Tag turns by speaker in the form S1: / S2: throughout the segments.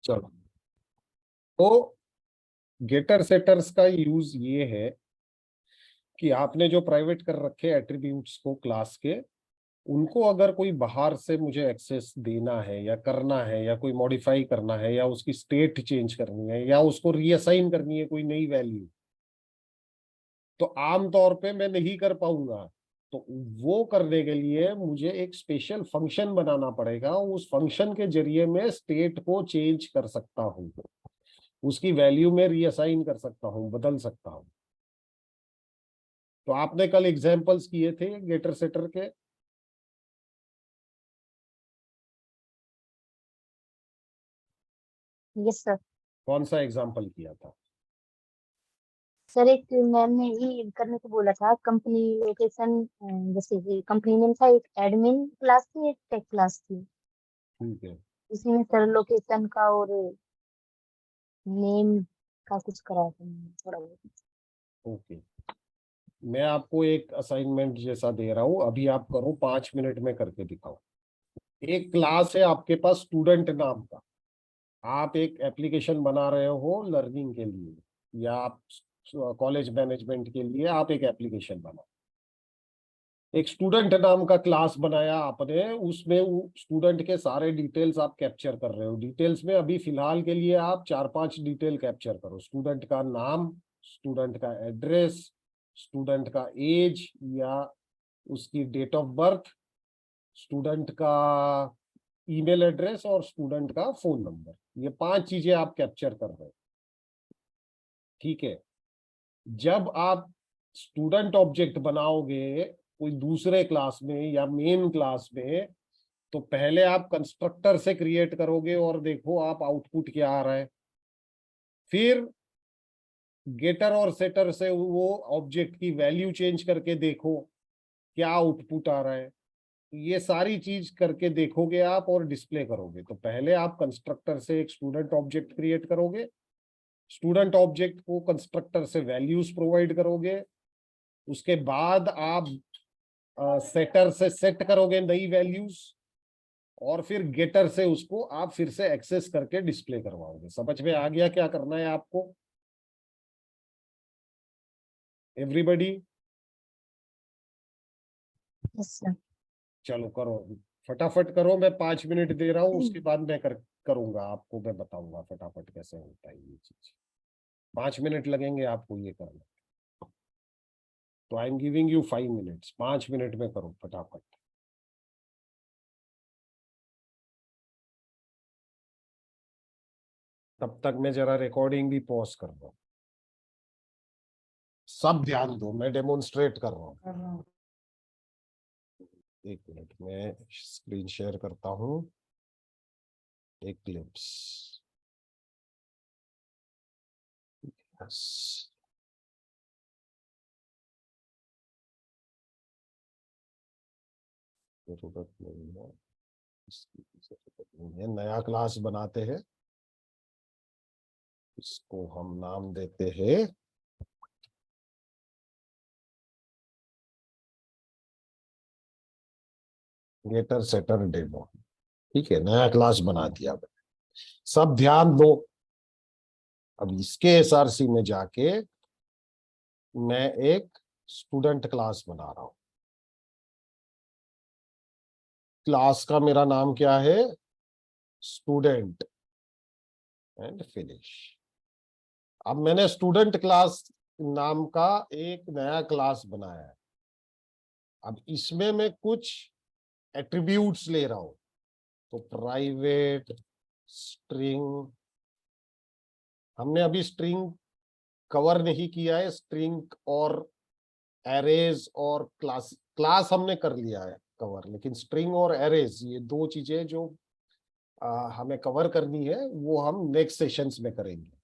S1: चलो, तो गेटर सेटर्स का यूज ये है कि आपने जो प्राइवेट कर रखे एट्रीब्यूट्स को क्लास के, उनको अगर कोई बाहर से मुझे एक्सेस देना है या करना है या कोई मॉडिफाई करना है या उसकी स्टेट चेंज करनी है या उसको रीअसाइन करनी है कोई नई वैल्यू, तो आमतौर पे मैं नहीं कर पाऊंगा। तो वो करने के लिए मुझे एक स्पेशल फंक्शन बनाना पड़ेगा। उस फंक्शन के जरिए मैं स्टेट को चेंज कर सकता हूँ, उसकी वैल्यू में रीअसाइन कर सकता हूँ, बदल सकता हूँ। तो आपने कल एग्जांपल्स किए थे गेटर सेटर के।
S2: Yes sir.
S1: कौन सा एग्जांपल किया था?
S2: सर एक मैम ने ही करने को बोला था, कंपनी लोकेशन, जैसे कि कंपनी नेम था, एक एडमिन क्लास थी, एक टेक क्लास थी।
S1: ठीक है।
S2: उसी में सर लोकेशन का और नेम का कुछ करा था मैंने, थोड़ा बहुत।
S1: ओके, मैं आपको एक असाइनमेंट जैसा दे रहा हूँ, अभी आप करो, 5 मिनट में करके दिखाओ। एक क्लास है आपके पास स्टूडेंट नाम का, आप एक एप्लीकेशन बना रहे हो लर्निंग के लिए, या आप कॉलेज मैनेजमेंट के लिए आप एक एप्लीकेशन बना। एक स्टूडेंट नाम का क्लास बनाया आपने, उसमें स्टूडेंट के सारे डिटेल्स आप कैप्चर कर रहे हो। डिटेल्स में अभी फिलहाल के लिए आप 4-5 डिटेल कैप्चर करो। स्टूडेंट का नाम, स्टूडेंट का एड्रेस, स्टूडेंट का एज या उसकी डेट ऑफ बर्थ, स्टूडेंट का ईमेल एड्रेस और स्टूडेंट का फोन नंबर। ये 5 चीजें आप कैप्चर कर रहे हो। ठीक है। जब आप स्टूडेंट ऑब्जेक्ट बनाओगे कोई दूसरे क्लास में या मेन क्लास में, तो पहले आप कंस्ट्रक्टर से क्रिएट करोगे और देखो आप आउटपुट क्या आ रहा है। फिर गेटर और सेटर से वो ऑब्जेक्ट की वैल्यू चेंज करके देखो क्या आउटपुट आ रहा है। ये सारी चीज करके देखोगे आप और डिस्प्ले करोगे। तो पहले आप कंस्ट्रक्टर से एक स्टूडेंट ऑब्जेक्ट क्रिएट करोगे, स्टूडेंट ऑब्जेक्ट को कंस्ट्रक्टर से वैल्यूज प्रोवाइड करोगे, उसके बाद आप सेटर से सेट करोगे नई वैल्यूज, और फिर गेटर से उसको आप फिर से एक्सेस करके डिस्प्ले करवाओगे। समझ में आ गया क्या करना है आपको? एवरीबॉडी?
S2: Yes sir.
S1: चलो करो, फटाफट करो। मैं 5 मिनट दे रहा हूँ, उसके बाद मैं करूंगा आपको, मैं बताऊंगा फटाफट कैसे होता है ये चीज। 5 मिनट लगेंगे आपको ये करना। तो I am giving you 5 minutes, 5 minute में करो फटाफट। तब तक मैं जरा रिकॉर्डिंग भी पॉज कर रहा हूँ। सब ध्यान दो, मैं डेमोन्स्ट्रेट कर रहा हूँ। 1 मिनट में स्क्रीन शेयर करता हूँ, एक क्लिप्स। यस, जरूरत नहीं है, इसकी जरूरत नहीं है। नया क्लास बनाते हैं, इसको हम नाम देते हैं गेटर सेटर डेमो। ठीक है, नया क्लास बना दिया मैंने। सब ध्यान दो। अब इसके एसआरसी में जाके मैं एक स्टूडेंट क्लास बना रहा हूं। क्लास का मेरा नाम क्या है? Student, and finish. अब मैंने स्टूडेंट क्लास नाम का एक नया क्लास बनाया है। अब इसमें मैं कुछ एट्रीब्यूट्स ले रहा हूं। तो प्राइवेट स्ट्रिंग, हमने अभी स्ट्रिंग कवर नहीं किया है। स्ट्रिंग और एरेज और क्लास, क्लास हमने कर लिया है कवर, लेकिन स्ट्रिंग और एरेज ये दो चीजें जो हमें कवर करनी है वो हम नेक्स्ट सेशंस में करेंगे।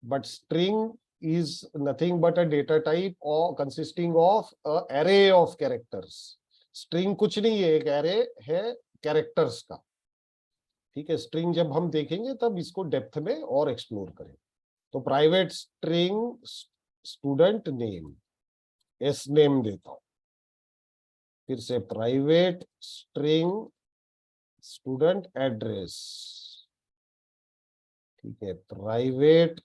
S1: But string is nothing but a data type or consisting of a array of characters. String कुछ नहीं है, एक एरे है कैरेक्टर्स का। ठीक है, स्ट्रिंग जब हम देखेंगे तब इसको डेप्थ में और एक्सप्लोर करेंगे। तो private string student name, S name देता हूं। फिर से प्राइवेट स्ट्रिंग स्टूडेंट एड्रेस, ठीक है, प्राइवेट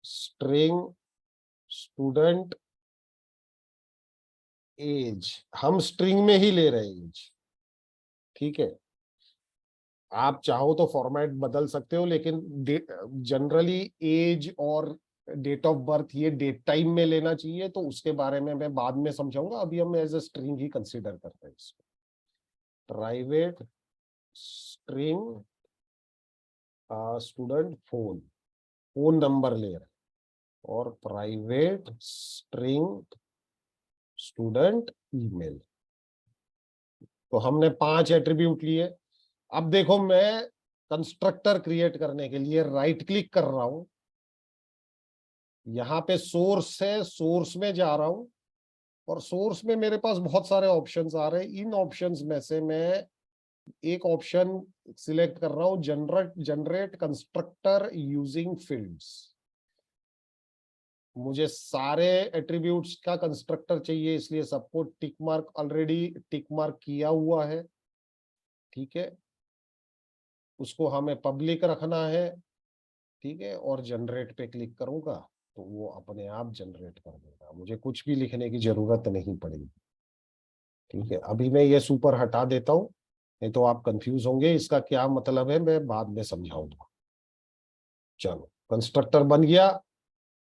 S1: स्ट्रिंग स्टूडेंट एज, हम स्ट्रिंग में ही ले रहे हैं एज। ठीक है, आप चाहो तो फॉर्मेट बदल सकते हो, लेकिन जनरली एज और डेट ऑफ बर्थ ये डेट टाइम में लेना चाहिए, तो उसके बारे में मैं बाद में समझाऊंगा। अभी हम एज ए स्ट्रिंग ही कंसीडर करते हैं इसको। Private string student phone, phone number ले रहे हैं, और प्राइवेट स्ट्रिंग स्टूडेंट ईमेल। तो हमने 5 एट्रीब्यूट लिए। अब देखो, मैं कंस्ट्रक्टर क्रिएट करने के लिए राइट क्लिक कर रहा हूं, यहाँ पे सोर्स है, सोर्स में जा रहा हूं, और सोर्स में मेरे पास बहुत सारे ऑप्शंस आ रहे हैं। इन ऑप्शंस में से मैं एक ऑप्शन सिलेक्ट कर रहा हूं, जनरेट कंस्ट्रक्टर यूजिंग फील्ड्स। मुझे सारे एट्रीब्यूट्स का कंस्ट्रक्टर चाहिए, इसलिए सबको tick mark, already tick mark किया हुआ है। ठीक है, उसको हमें पब्लिक रखना है। ठीक है, और जनरेट पे क्लिक करूंगा तो वो अपने आप जनरेट कर देगा, मुझे कुछ भी लिखने की जरूरत नहीं पड़ेगी। ठीक है, अभी मैं ये सुपर हटा देता हूं, नहीं तो आप कंफ्यूज होंगे इसका क्या मतलब है, मैं बाद में समझाऊंगा। चलो, कंस्ट्रक्टर बन गया।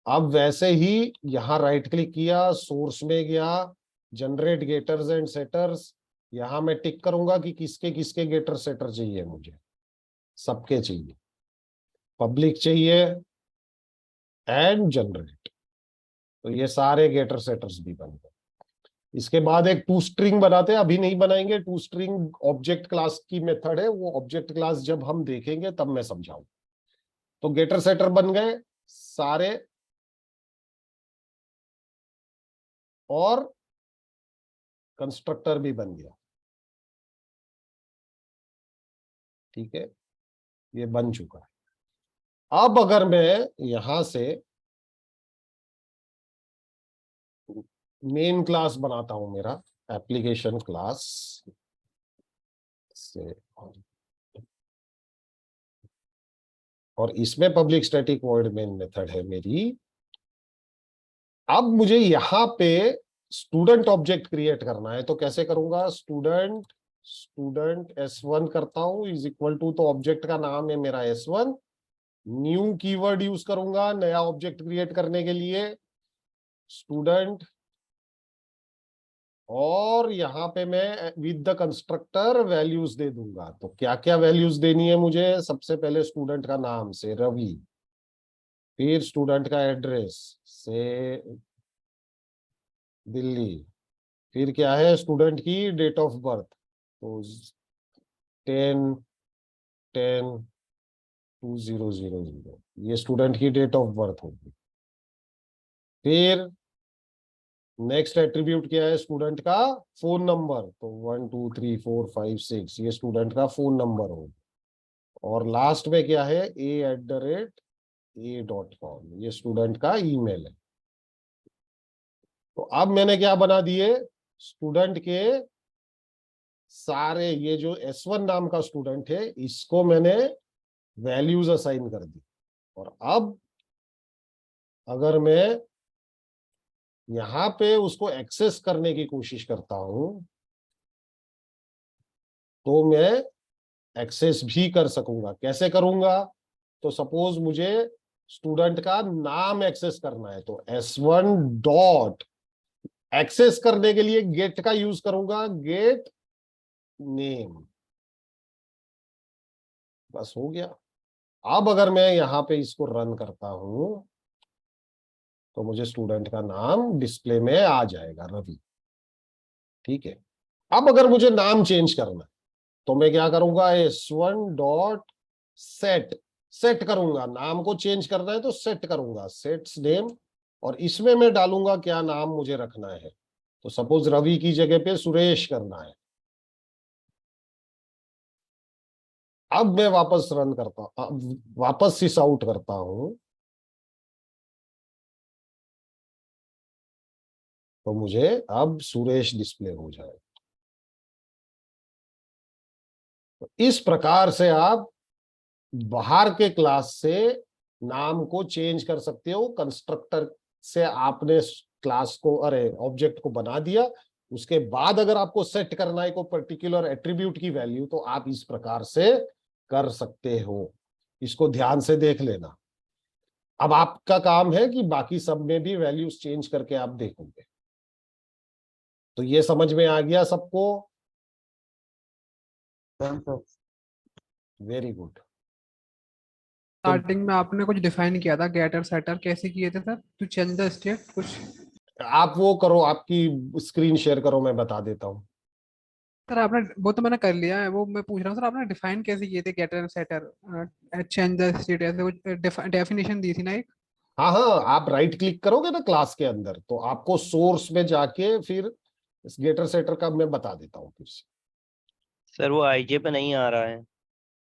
S1: अब वैसे ही यहाँ राइट क्लिक किया, सोर्स में गया, जनरेट गेटर्स एंड सेटर्स, यहां मैं टिक करूंगा कि किसके किसके गेटर सेटर चाहिए मुझे, सबके चाहिए, पब्लिक चाहिए एंड जनरेट। तो ये सारे गेटर सेटर्स भी बन गए। इसके बाद एक टू स्ट्रिंग बनाते हैं, अभी नहीं बनाएंगे। टू स्ट्रिंग ऑब्जेक्ट क्लास की मेथड है, वो ऑब्जेक्ट क्लास जब हम देखेंगे तब मैं समझाऊं। तो गेटर सेटर बन गए सारे, और कंस्ट्रक्टर भी बन गया। ठीक है, ये बन चुका है। अब अगर मैं यहां से मेन क्लास बनाता हूं, मेरा एप्लीकेशन क्लास से, और इसमें public static void main method है मेरी। अब मुझे यहां पे स्टूडेंट ऑब्जेक्ट क्रिएट करना है, तो कैसे करूंगा? स्टूडेंट स्टूडेंट S1 करता हूं, इज इक्वल टू, तो ऑब्जेक्ट का नाम है मेरा S1। न्यू कीवर्ड यूज करूंगा नया ऑब्जेक्ट क्रिएट करने के लिए, स्टूडेंट, और यहां पे मैं विद द कंस्ट्रक्टर वैल्यूज दे दूंगा। तो क्या क्या वैल्यूज देनी है मुझे? सबसे पहले स्टूडेंट का नाम से रवि, फिर स्टूडेंट का एड्रेस से दिल्ली, फिर क्या है, स्टूडेंट की डेट ऑफ बर्थ, तो 10/10/2000, ये स्टूडेंट की डेट ऑफ बर्थ होगी। फिर नेक्स्ट एट्रीब्यूट क्या है? स्टूडेंट का फोन नंबर, तो 1 2 3 4 5 6, ये स्टूडेंट का फोन नंबर होगा। और लास्ट में क्या है? a@a.com, ये स्टूडेंट का ईमेल है। तो अब मैंने क्या बना दिए? स्टूडेंट के सारे, ये जो S1 नाम का स्टूडेंट है, इसको मैंने वैल्यूज असाइन कर दी। और अब अगर मैं यहां पे उसको एक्सेस करने की कोशिश करता हूं, तो मैं एक्सेस भी कर सकूंगा। कैसे करूंगा? तो सपोज मुझे स्टूडेंट का नाम एक्सेस करना है, तो S1 डॉट एक्सेस करने के लिए गेट का यूज करूंगा, गेट नेम, बस हो गया। अब अगर मैं यहां पे इसको रन करता हूं, तो मुझे स्टूडेंट का नाम डिस्प्ले में आ जाएगा, रवि। ठीक है, अब अगर मुझे नाम चेंज करना है, तो मैं क्या करूंगा? S1 डॉट सेट, सेट करूंगा, नाम को चेंज करना है तो सेट करूंगा, सेट्स नेम, और इसमें मैं डालूंगा क्या नाम मुझे रखना है। तो सपोज रवि की जगह पे सुरेश करना है। अब मैं वापस रन करता हूं, वापस सिस आउट करता हूं, तो मुझे अब सुरेश डिस्प्ले हो जाए। तो इस प्रकार से आप बाहर के क्लास से नाम को चेंज कर सकते हो। कंस्ट्रक्टर से आपने क्लास को, अरे ऑब्जेक्ट को बना दिया, उसके बाद अगर आपको सेट करना है कोई पर्टिकुलर एट्रीब्यूट की वैल्यू, तो आप इस प्रकार से कर सकते हो। इसको ध्यान से देख लेना। अब आपका काम है कि बाकी सब में भी वैल्यूज चेंज करके आप देखोगे। तो ये समझ में आ गया सबको? Very good. तो
S3: स्टार्टिंग में आपने कुछ डिफाइन किया था, गेटर सेटर कैसे किए थे sir, to change the state कुछ?
S1: आप वो करो, आपकी स्क्रीन शेयर करो, मैं बता देता हूँ।
S3: सर आपने वो तो मैंने कर लिया है, वो मैं पूछ रहा हूँ सर आपने डिफाइन कैसे किए थे getter and setter, change the state, ऐसे कुछ डेफिनेशन दी थी ना एक?
S1: हाँ हाँ, आप राइट क्लिक करोगे ना क्लास के अंदर, तो आपको सोर्स में जाके फिर इस गेटर सेटर का मैं बता देता हूँ फिर से।
S4: सर वो आईजे पे नहीं आ रहा है।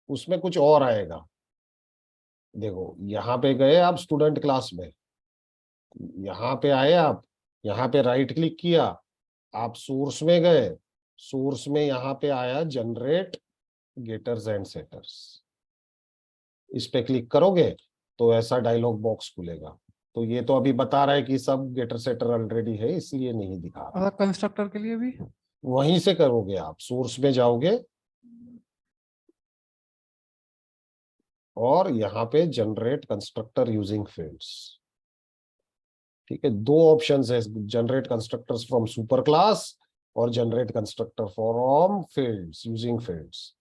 S1: उसमें कुछ और आएगा। देखो यहाँ पे गए आप स्टूडेंट क्लास में, यहाँ पे आए आप, यहाँ पे राइट क्लिक किया, आप सोर्स में गए, सोर्स में यहाँ पे आया जनरेट गेटर्स एंड सेटर्स। इस पे क्लिक करोगे तो ऐसा डायलॉग बॉक्स खुलेगा। तो ये तो अभी बता रहा है कि सब गेटर सेटर ऑलरेडी है, इसलिए नहीं दिखा रहा।
S3: और कंस्ट्रक्टर के लिए भी?
S1: वहीं से करोगे, आप सोर्स में जाओगे और यहाँ पे जनरेट कंस्ट्रक्टर यूजिंग फील्ड्स। ठीक है, दो ऑप्शंस है, generate constructors from super class और generate constructor from fields using fields.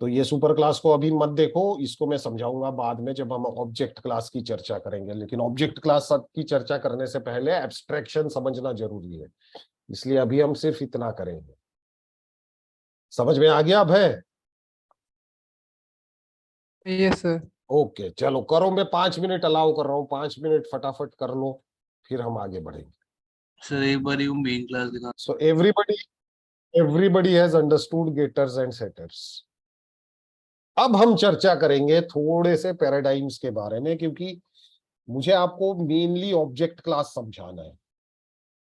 S1: तो ये सुपर क्लास को अभी मत देखो, इसको मैं समझाऊंगा बाद में जब हम ऑब्जेक्ट क्लास की चर्चा करेंगे। लेकिन ऑब्जेक्ट क्लास की चर्चा करने से पहले एब्स्ट्रैक्शन समझना जरूरी है, इसलिए अभी हम सिर्फ इतना करेंगे। समझ में आ गया अब है?
S3: Yes sir.
S1: ओके चलो करो, मैं 5 मिनट अलाउ कर रहा हूँ, 5 मिनट फटाफट कर लो, फिर हम आगे बढ़ेंगे।
S5: सर एक बार ही वो मेन क्लास दिखा।
S1: So everybody has understood getters and setters. अब हम चर्चा करेंगे थोड़े से पैराडाइम्स के बारे में, क्योंकि मुझे आपको मेनली ऑब्जेक्ट क्लास समझाना है।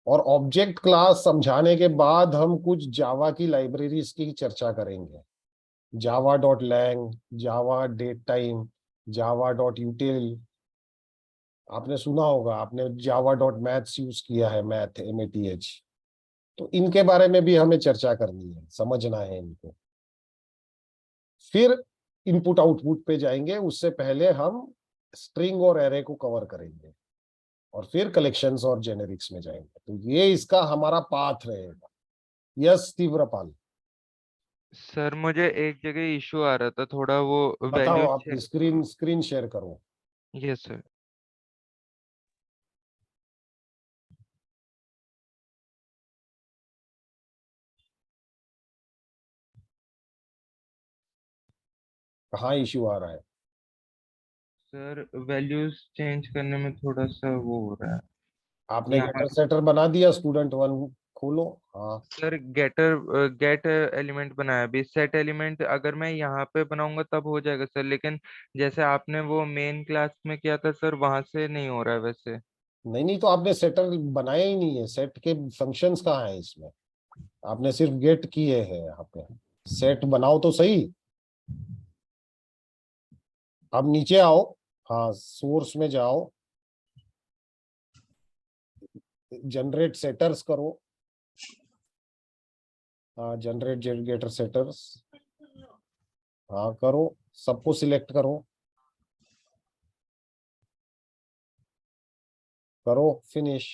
S1: और ऑब्जेक्ट क्लास समझाने के बाद हम कुछ जावा की लाइब्रेरीज की चर्चा करेंगे। java.lang, जावा डेट टाइम, java.util, आपने सुना होगा, आपने java.maths यूज किया है, मैथ MATH। तो इनके बारे में भी हमें चर्चा करनी है, समझना है इनको। फिर इनपुट आउटपुट पे जाएंगे, उससे पहले हम स्ट्रिंग और एरे को कवर करेंगे और फिर कलेक्शंस और जेनेरिक्स में जाएंगे। तो ये इसका हमारा पाथ रहेगा। यस तीव्रपाल,
S6: सर मुझे एक जगह इशू आ रहा था थोड़ा, वो
S1: बताओ,
S6: वैल्यू।
S1: आप स्क्रीन शेयर करो।
S6: Yes sir.
S1: कहाँ इश्यू आ रहा है?
S6: सर वैल्यूज चेंज करने में थोड़ा सा वो हो रहा है
S1: आपने
S6: यहाँ।
S1: गेटर सेटर बना दिया, स्टूडेंट 1 खोलो। हाँ
S6: सर गेट एलिमेंट बनाया, अभी सेट एलिमेंट अगर मैं यहाँ पे बनाऊंगा तब हो जाएगा सर, लेकिन जैसे आपने वो मेन क्लास में किया था सर, वहां से नहीं हो रहा है वैसे।
S1: नहीं नहीं, तो आपने सेटर बनाया ही नहीं है। सेट के फंक्शंस कहाँ है इसमें? आपने सिर्फ गेट किए हैं यहाँ पे। सेट बनाओ तो सही। अब नीचे आओ, हाँ सोर्स में जाओ, जनरेट सेटर्स करो। हाँ जनरेट गेटर सेटर्स, हाँ करो, सबको सिलेक्ट करो, करो फिनिश।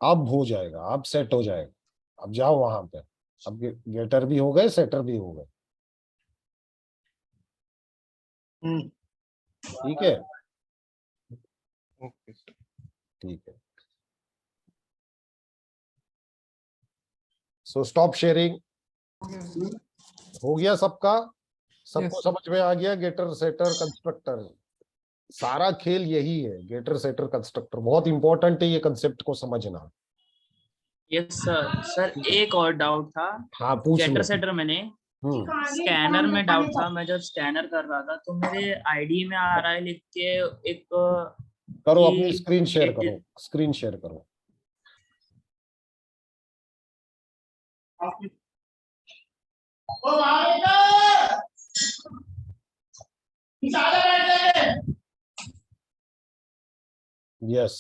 S1: अब हो जाएगा, अब सेट हो जाएगा। अब जाओ वहां पे, अब गेटर भी हो गए, सेटर भी हो गए। ठीक है,
S6: ओके सर।
S1: ठीक है। So stop sharing. हो गया सबका? सबको
S3: Yes.
S1: समझ में आ गया? गेटर सेटर कंस्ट्रक्टर, सारा खेल यही है। गेटर सेटर कंस्ट्रक्टर बहुत इंपॉर्टेंट है, ये कंसेप्ट को समझना।
S5: Yes sir. सर एक और डाउट था।
S1: हाँ पूछ
S5: गेटर
S1: लो।
S5: सेटर मैंने
S1: हम्म,
S5: स्कैनर में डाउट था। मैं जब स्कैनर कर रहा था तो मेरे आईडी में आ रहा है लिख के एक
S1: करो, अपनी
S5: कि
S1: स्क्रीन शेयर
S5: गेट।
S1: करो, स्क्रीन शेयर करो। यस।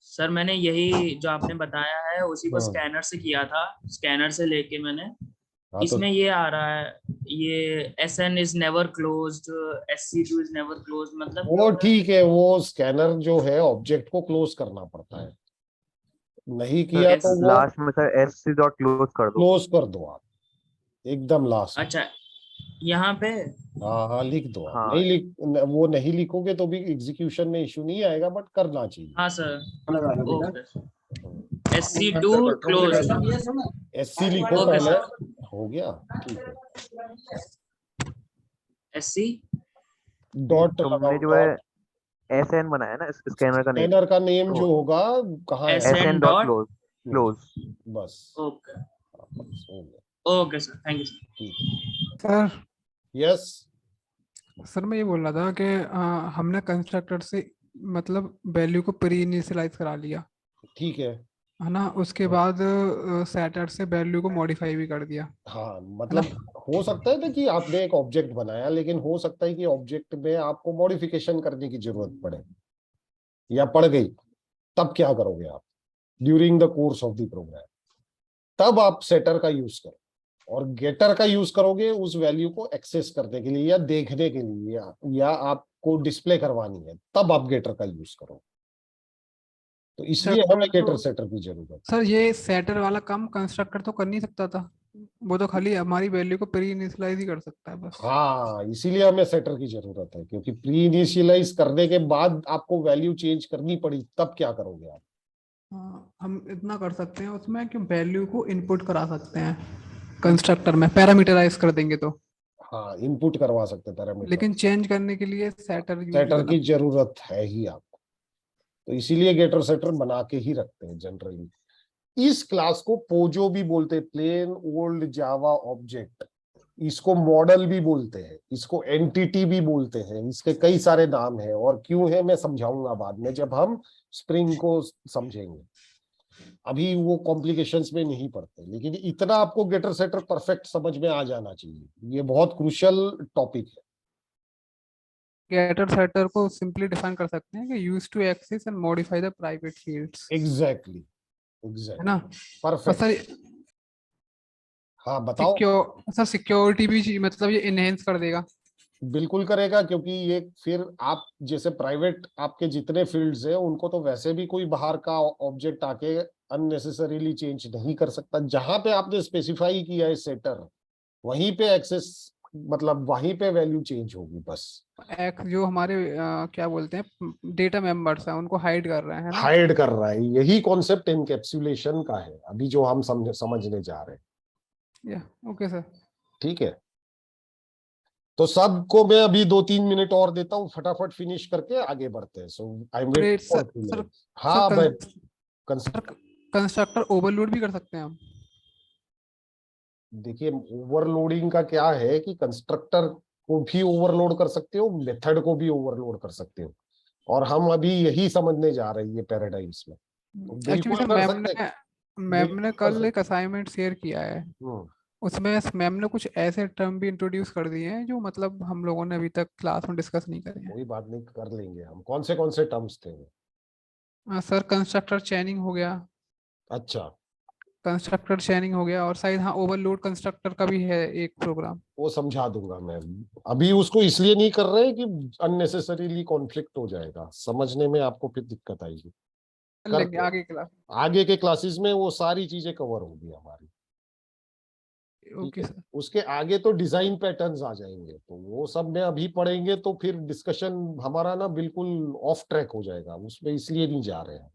S5: सर मैंने यही जो आपने बताया है उसी को
S1: हाँ।
S5: स्कैनर से किया था, स्कैनर से लेके मैंने
S1: हाँ तो
S5: इसमें ये आ रहा है, ये SN is never closed, SC2 is never closed, मतलब
S1: वो ठीक है, वो स्कैनर जो है ऑब्जेक्ट को क्लोज करना पड़ता है, नहीं किया
S5: Yes.
S1: तो वो
S7: लास्ट में सर SC डॉट क्लोज कर दो।
S1: क्लोज कर दो आप, एकदम लास्ट।
S5: अच्छा यहाँ पे
S1: हाँ हाँ लिख दो आप,
S7: हाँ।
S1: नहीं वो नहीं लिखोगे तो भी एग्जीक्यूशन में इश्यू नहीं आएगा, बट करना चाहिए।
S5: हाँ sir, okay, SC2 closed,
S1: SC लिखो
S5: ओके
S1: पहले,
S5: सर,
S1: हो गया, ठीक है।
S5: SC
S1: डॉट
S7: तुमने जो है SN बनाया ना स्कैनर का नेम,
S1: स्कैनर का नेम
S7: तो
S1: जो होगा कहाँ है?
S5: SN
S7: SN dot
S5: dot
S7: close.
S1: बस
S5: ओके,
S1: बस, हो गया,
S5: okay sir, thank you sir.
S1: ठीक है।
S3: Sir
S1: yes.
S3: सर मैं ये बोल रहा था कि हमने कंस्ट्रक्टर से मतलब वैल्यू को प्री इनिशियलाइज करा लिया
S1: ठीक है।
S3: है ना, उसके बाद सेटर से वैल्यू को मॉडिफाई भी कर दिया।
S1: हाँ मतलब हो सकता है ना कि आपने एक ऑब्जेक्ट बनाया, लेकिन हो सकता है कि ऑब्जेक्ट में आपको मॉडिफिकेशन करने की जरूरत पड़े या पड़ गई, तब क्या करोगे आप during the course of the program? तब आप सेटर का यूज करो और गेटर का यूज करोगे उस वैल्यू को एक्सेस करने के लिए या देखने के लिए, या आपको डिस्प्ले करवानी है, तब आप गेटर का यूज करो। तो इसलिए हमें गेटर सेटर की जरूरत है।
S3: सर ये सेटर वाला काम कंस्ट्रक्टर तो कर नहीं सकता था, वो तो खाली हमारी वैल्यू को प्री इनिशियलाइज ही कर सकता है बस।
S1: हाँ इसीलिए हमें सेटर की जरूरत है, क्योंकि प्री इनिशियलाइज करने के बाद आपको वैल्यू चेंज करनी पड़ी, तब क्या करोगे आप?
S3: हाँ, हम इतना कर सकते हैं उसमें कि वैल्यू को इनपुट करा सकते हैं कंस्ट्रक्टर में, पैरामीटराइज कर देंगे तो।
S1: हाँ इनपुट करवा सकते पैरामीटर,
S3: लेकिन चेंज करने के लिए सेटर यूज
S1: सेटर
S3: करना।
S1: की जरूरत है ही आपको, तो इसीलिए गेटर सेटर बना के ही रखते हैं जनरली। इस क्लास को पोजो भी बोलते हैं, प्लेन ओल्ड जावा ऑब्जेक्ट। इसको मॉडल भी बोलते हैं, इसको एंटिटी भी बोलते हैं, इसके कई सारे नाम हैं, और क्यों है मैं समझाऊंगा बाद में जब हम स्प्रिंग को समझेंगे। अभी वो कॉम्प्लिकेशंस में नहीं पड़ते, लेकिन इतना आपको गेटर सेटर परफेक्ट समझ में आ जाना चाहिए, ये बहुत क्रूशियल टॉपिक है।
S3: गेटर सेटर को सिंपली डिफाइन कर सकते हैं कि use to access and modify the private fields,
S1: exactly
S3: है
S1: एग्जैक्टली,
S3: ना। और
S1: परफेक्ट।
S3: सर
S1: हाँ बताओ।
S3: सर सिक्योरिटी भी मतलब ये इनहेंस कर देगा।
S1: बिल्कुल करेगा, क्योंकि ये फिर आप जैसे प्राइवेट आपके जितने फील्ड्स हैं उनको तो वैसे भी कोई बाहर का ऑब्जेक्ट आके अननेसेसरीली चेंज नहीं कर सकता। जहां पे आपने स्पेसिफाई किया है सेटर, वहीं पे एक्सेस, मतलब वहीं पे वैल्यू चेंज होगी बस।
S3: एक्स जो हमारे क्या बोलते हैं डेटा मेंबर्स हैं उनको हाइड कर रहे हैं ना।
S1: हाइड कर रहा है, यही कॉन्सेप्ट इनकैप्सुलेशन का है अभी जो हम समझने जा रहे हैं।
S3: या ओके सर।
S1: ठीक है, तो सबको मैं अभी 2-3 मिनट और देता हूँ, फटाफट फिनिश करके आगे बढ़ते हैं। So I am wait for 2 minutes. हाँ मैं
S3: कंस्ट्रक्टर ओवरलोड भी कर सकते हैं हम।
S1: देखिए ओवरलोडिंग का क्या है कि कंस्ट्रक्टर को भी ओवरलोड कर सकते हो, मेथड को भी ओवरलोड कर सकते हो, और हम अभी यही समझने जा रहे हैं ये पैराडाइम्स में। तो
S3: एक्चुअली
S1: बिल्कुल
S3: सर
S1: कर सकते हैं,
S3: मैम ने
S1: बिल्कुल कर
S3: कल एक
S1: सकते
S3: असाइनमेंट शेयर किया है,
S1: हैं।
S3: उसमें मैम ने कुछ ऐसे टर्म भी इंट्रोड्यूस कर दिए हैं जो मतलब हम लोगों ने अभी तक क्लास में डिस्कस नहीं करे हैं।
S1: कोई बात नहीं, कर लेंगे हम। कौन से टर्म्स थे वो?
S3: सर कंस्ट्रक्टर चैनिंग हो गया,
S1: अच्छा,
S3: कंस्ट्रक्टर चैनिंग हो गया, और शायद हाँ ओवरलोड कंस्ट्रक्टर का भी है एक प्रोग्राम।
S1: वो समझा दूंगा मैं। अभी उसको इसलिए नहीं कर रहे कि अननेसेसरीली कॉन्फ्लिक्ट हो जाएगा, समझने में आपको फिर दिक्कत आएगी।
S3: कर लेंगे आगे क्लास।
S1: आगे के क्लासेस में वो सारी चीजें कवर होगी हमारी। ठीक
S3: ओके
S1: है,
S3: सर।
S1: उसके आगे तो डिजाइन पैटर्न्स आ जाएंगे, तो वो सब में अभी पढ़ेंगे तो फिर डिस्कशन हमारा ना बिल्कुल ऑफ ट्रैक हो जाएगा, उसमें इसलिए नहीं जा रहे हैं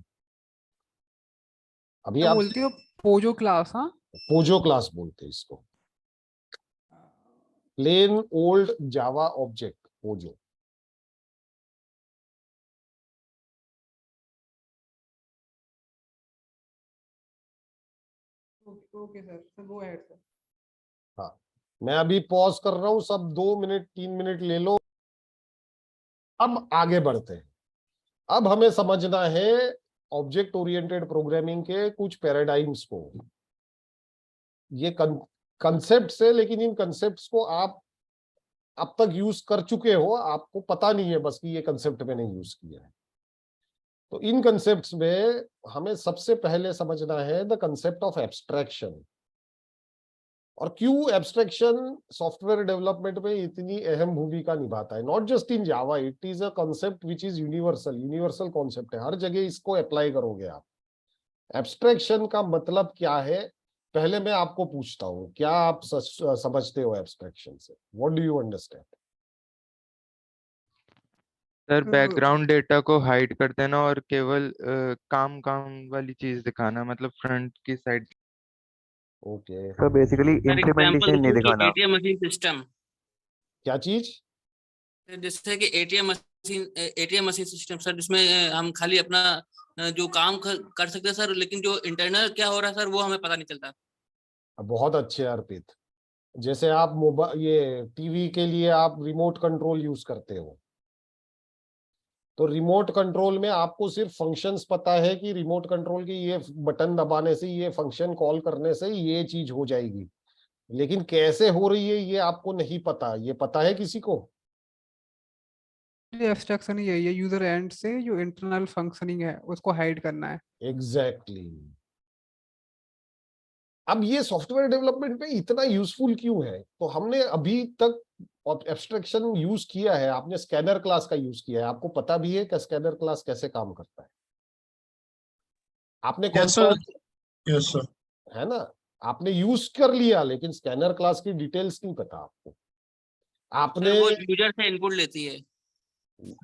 S1: अभी।
S3: क्या
S1: आप
S3: बोलते हो पोजो क्लास? हाँ
S1: पोजो क्लास बोलते हैं इसको, plain old Java object POJO.
S3: Okay sir, go ahead sir.
S1: हाँ मैं अभी पॉज कर रहा हूं, सब 2 मिनट 3 मिनट ले लो। अब आगे बढ़ते हैं। अब हमें समझना है ऑब्जेक्ट ओरिएंटेड प्रोग्रामिंग के कुछ पैराडाइम्स को। ये कंसेप्ट है, लेकिन इन कंसेप्ट्स को आप अब तक यूज कर चुके हो, आपको पता नहीं है बस कि ये कंसेप्ट मैंने यूज किया है। तो इन कंसेप्ट्स में हमें सबसे पहले समझना है द कंसेप्ट ऑफ एब्स्ट्रैक्शन, और क्यों एब्स्ट्रैक्शन सॉफ्टवेयर डेवलपमेंट में इतनी अहम भूमिका निभाता है। Not just in Java, it is a concept which is universal concept है, हर जगह इसको अप्लाई करोगे आप। एब्स्ट्रैक्शन का मतलब क्या है, पहले मैं आपको पूछता हूं, क्या आप समझते हो एब्स्ट्रैक्शन से? What do you understand?
S6: Sir background data को हाइड कर देना और केवल काम काम वाली चीज दिखाना, मतलब फ्रंट की side.
S1: Okay,
S7: sir basically
S8: sir example
S7: implementation नहीं
S8: देखो कि
S7: दिखाना।
S8: एटीएम मशीन सिस्टम,
S1: क्या चीज?
S8: जैसे कि एटीएम मशीन सिस्टम सर, जिसमें हम खाली अपना जो काम कर सकते हैं सर, लेकिन जो इंटरनल क्या हो रहा है सर वो हमें पता नहीं चलता।
S1: बहुत अच्छे अर्पित। जैसे आप मोबाइल, ये टीवी के लिए आप रिमोट कंट्रोल यूज करते हो, तो रिमोट कंट्रोल में आपको सिर्फ फंक्शंस पता है कि रिमोट कंट्रोल की ये बटन दबाने से, ये फंक्शन कॉल करने से ये चीज हो जाएगी, लेकिन कैसे हो रही है ये आपको नहीं पता। ये पता है किसी को?
S3: एब्स्ट्रैक्शन यही है, यूजर एंड से जो इंटरनल फंक्शनिंग है उसको हाइड करना है।
S1: एग्जैक्टली। अब ये सॉफ्टवेयर डेवलपमेंट में इतना यूजफुल क्यों है? तो हमने अभी तक एब्स्ट्रैक्शन यूज किया है, आपने स्कैनर क्लास का यूज किया है, आपको पता भी है कि स्कैनर क्लास कैसे काम करता है। आपने कौन सा,
S9: यस सर।
S1: है ना, आपने यूज कर लिया, लेकिन स्कैनर क्लास की डिटेल्स नहीं पता आपको। आपने,
S8: सर वो यूजर से इनपुट लेती है।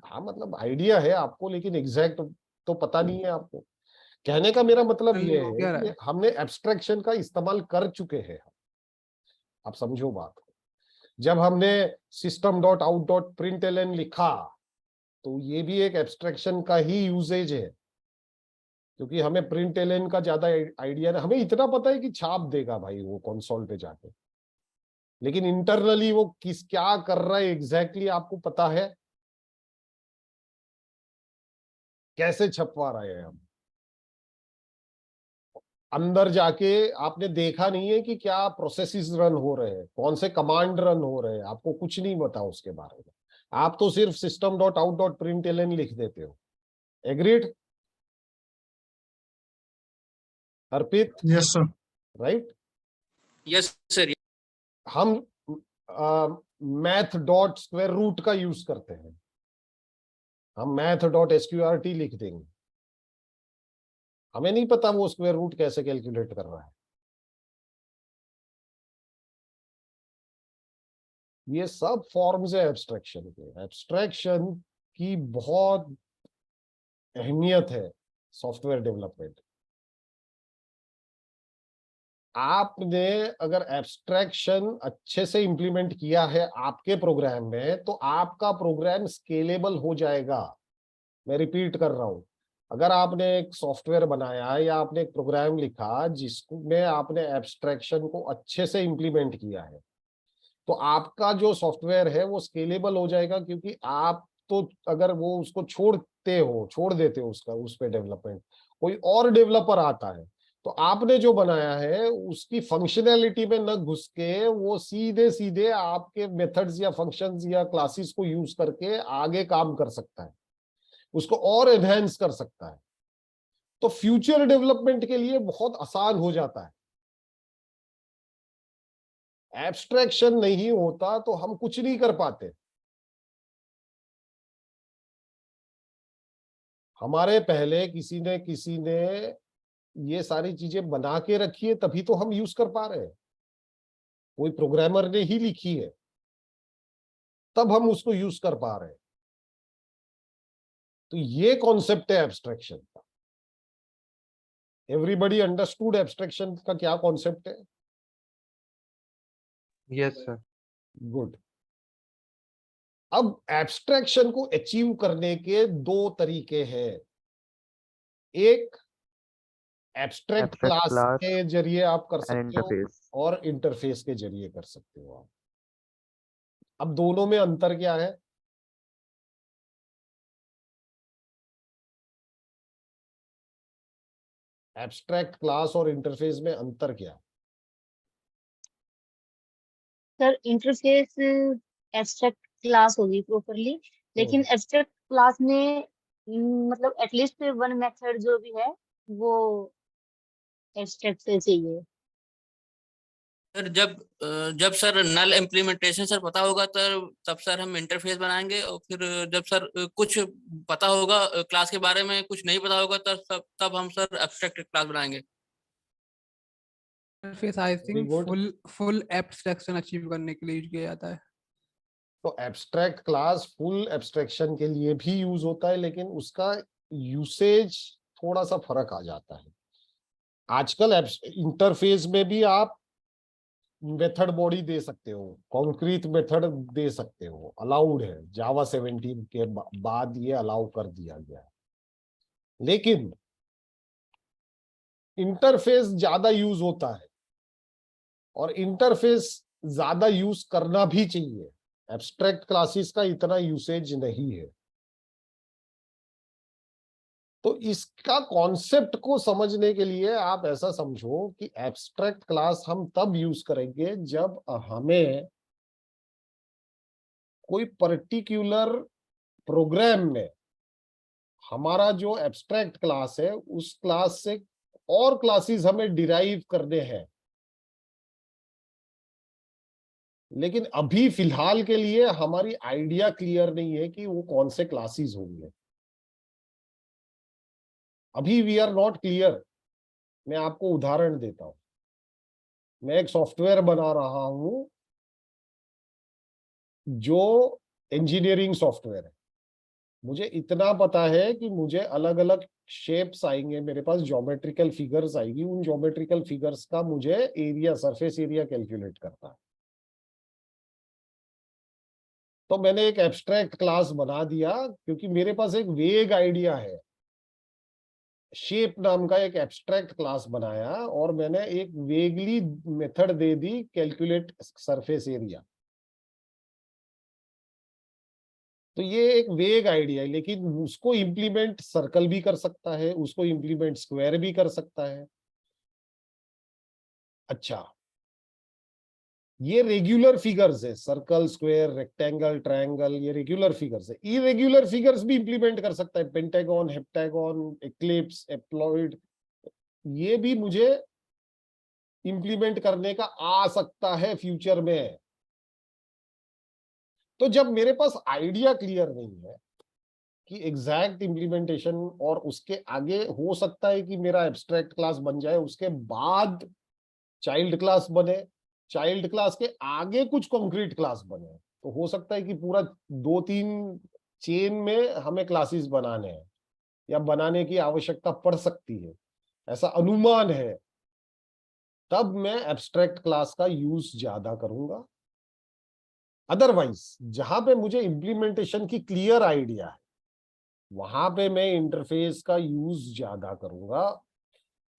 S1: हाँ मतलब आइडिया है आपको, लेकिन एग्जैक्ट तो पता नहीं है आपको। कहने का मेरा मतलब ये
S3: हो
S1: है
S3: क्या रहा
S1: कि
S3: है?
S1: हमने एब्स्ट्रैक्शन का इस्तेमाल कर चुके हैं। आप समझो बात को। जब हमने system.out.println लिखा, तो ये भी एक एब्स्ट्रैक्शन का ही यूजेज है, क्योंकि हमें println का ज्यादा आइडिया नहीं। हमें इतना पता है कि छाप देगा भाई वो कंसोल पे जाके, लेकिन इंटरनली वो क्या कर रहा है एग्जैक्टली आपको पता है? कैसे छपवा रहे हैं हम? अंदर जाके आपने देखा नहीं है कि क्या प्रोसेसेस रन हो रहे हैं, कौन से कमांड रन हो रहे हैं, आपको कुछ नहीं पता उसके बारे में। आप तो सिर्फ system.out.println लिख देते हो। Agreed Arpit?
S9: Yes sir.
S1: Right.
S8: Yes sir.
S1: हम मैथ डॉट स्क्वायर रूट का यूज करते हैं, हम मैथ डॉट SQRT लिख देंगे, हमें नहीं पता वो स्क्वायर रूट कैसे कैलकुलेट कर रहा है। ये सब फॉर्म्स है एब्स्ट्रैक्शन के। एब्स्ट्रैक्शन की बहुत अहमियत है सॉफ्टवेयर डेवलपमेंट। आपने अगर एब्स्ट्रैक्शन अच्छे से इंप्लीमेंट किया है आपके प्रोग्राम में, तो आपका प्रोग्राम स्केलेबल हो जाएगा। मैं रिपीट कर रहा हूं, अगर आपने एक सॉफ्टवेयर बनाया या आपने एक प्रोग्राम लिखा जिसमें आपने एब्स्ट्रैक्शन को अच्छे से इंप्लीमेंट किया है, तो आपका जो सॉफ्टवेयर है वो स्केलेबल हो जाएगा। क्योंकि आप तो अगर वो उसको छोड़ देते हो उसका, उस पे डेवलपमेंट, कोई और डेवलपर आता है, तो आपने जो बनाया है उसकी फंक्शनैलिटी में न घुस के वो सीधे सीधे आपके मेथड्स या फंक्शंस या क्लासेस को यूज करके आगे काम कर सकता है, उसको और एनहेंस कर सकता है। तो फ्यूचर डेवलपमेंट के लिए बहुत आसान हो जाता है। एब्स्ट्रैक्शन नहीं होता तो हम कुछ नहीं कर पाते। हमारे पहले किसी ने ये सारी चीजें बना के रखी है, तभी तो हम यूज कर पा रहे हैं। कोई प्रोग्रामर ने ही लिखी है, तब हम उसको यूज कर पा रहे हैं। तो ये कॉन्सेप्ट है एब्स्ट्रैक्शन का। एवरीबॉडी अंडरस्टूड एब्स्ट्रैक्शन का क्या कॉन्सेप्ट है?
S6: Yes sir.
S1: गुड। अब एब्स्ट्रैक्शन को अचीव करने के दो तरीके हैं। एक एब्स्ट्रैक्ट
S7: एब्स्ट्रैक्ट
S1: क्लास
S7: क्लास
S1: के जरिए आप कर
S7: एंड
S1: सकते हो,
S7: इंटरफेस।
S1: और इंटरफेस के जरिए कर सकते हो आप। अब दोनों में अंतर क्या है? एब्स्ट्रैक्ट क्लास और इंटरफेस में अंतर क्या है?
S2: सर इंटरफेस एब्स्ट्रैक्ट क्लास होगी प्रॉपरली, लेकिन एब्स्ट्रैक्ट क्लास में मतलब एटलीस्ट वन मेथड जो भी है वो एब्स्ट्रैक्ट से चाहिए।
S8: सर जब सर नल इम्प्लीमेंटेशन सर पता होगा तब सर हम इंटरफेस बनाएंगे, और फिर जब सर कुछ पता होगा क्लास के बारे में, कुछ नहीं पता होगा तब हम सर एब्स्ट्रैक्ट क्लास बनाएंगे।
S3: Interface I
S1: very
S3: think
S1: good.
S3: Full abstraction achieve करने के लिए यूज किया जाता है।
S1: तो एब्स्ट्रैक्ट क्लास फुल एब्स्ट्रैक्शन के लिए भी यूज होता है, लेकिन उसका यूसेज थोड़ा सा फर्क आ जाता है। आजकल इंटरफेस में भी आप मेथड बॉडी दे सकते हो, कॉन्क्रीट मेथड दे सकते हो, अलाउड है। जावा 17 के बाद ये अलाउ कर दिया गया है। लेकिन इंटरफेस ज्यादा यूज होता है, और इंटरफेस ज्यादा यूज करना भी चाहिए। एब्स्ट्रैक्ट क्लासेस का इतना यूसेज नहीं है। तो इसका कॉन्सेप्ट को समझने के लिए आप ऐसा समझो कि एब्स्ट्रैक्ट क्लास हम तब यूज करेंगे जब हमें कोई पर्टिकुलर प्रोग्राम में हमारा जो एब्स्ट्रैक्ट क्लास है उस क्लास से और क्लासेस हमें डिराइव करने हैं। लेकिन अभी फिलहाल के लिए हमारी आइडिया क्लियर नहीं है कि वो कौन से क्लासेस होंगे। अभी वी आर नॉट क्लियर। मैं आपको उदाहरण देता हूं। मैं एक सॉफ्टवेयर बना रहा हूं जो इंजीनियरिंग सॉफ्टवेयर है। मुझे इतना पता है कि मुझे अलग अलग शेप्स आएंगे, मेरे पास ज्योमेट्रिकल फिगर्स आएगी। उन ज्योमेट्रिकल फिगर्स का मुझे एरिया, सरफेस एरिया कैलकुलेट करता है। तो मैंने एक एब्स्ट्रैक्ट क्लास बना दिया, क्योंकि मेरे पास एक वेग आइडिया है। शेप नाम का एक एब्स्ट्रैक्ट क्लास बनाया और मैंने एक वेगली मेथड दे दी, कैलकुलेट सरफेस एरिया। तो ये एक वेग आइडिया है, लेकिन उसको इंप्लीमेंट सर्कल भी कर सकता है, उसको इंप्लीमेंट स्क्वायर भी कर सकता है। अच्छा, ये रेगुलर फिगर्स है, सर्कल, स्क्वायर, रेक्टेंगल, ट्रायंगल, ये रेगुलर फिगर्स है। इरेगुलर फिगर्स भी इंप्लीमेंट कर सकता है, पेंटागन, हेप्टागन, एक्लिप्स, एप्लॉइड, ये भी मुझे इंप्लीमेंट करने का आ सकता है फ्यूचर में। तो जब मेरे पास आइडिया क्लियर नहीं है कि एग्जैक्ट इंप्लीमेंटेशन, और उसके आगे हो सकता है कि मेरा एब्स्ट्रैक्ट क्लास बन जाए, उसके बाद चाइल्ड क्लास बने, चाइल्ड क्लास के आगे कुछ कॉन्क्रीट क्लास बने, तो हो सकता है कि पूरा 2-3 चेन में हमें क्लासेस बनाने हैं या बनाने की आवश्यकता पड़ सकती है, ऐसा अनुमान है। तब मैं एब्स्ट्रैक्ट क्लास का यूज ज्यादा करूंगा। अदरवाइज जहां पे मुझे इंप्लीमेंटेशन की क्लियर आइडिया है, वहां पे मैं इंटरफेस का यूज ज्यादा करूंगा।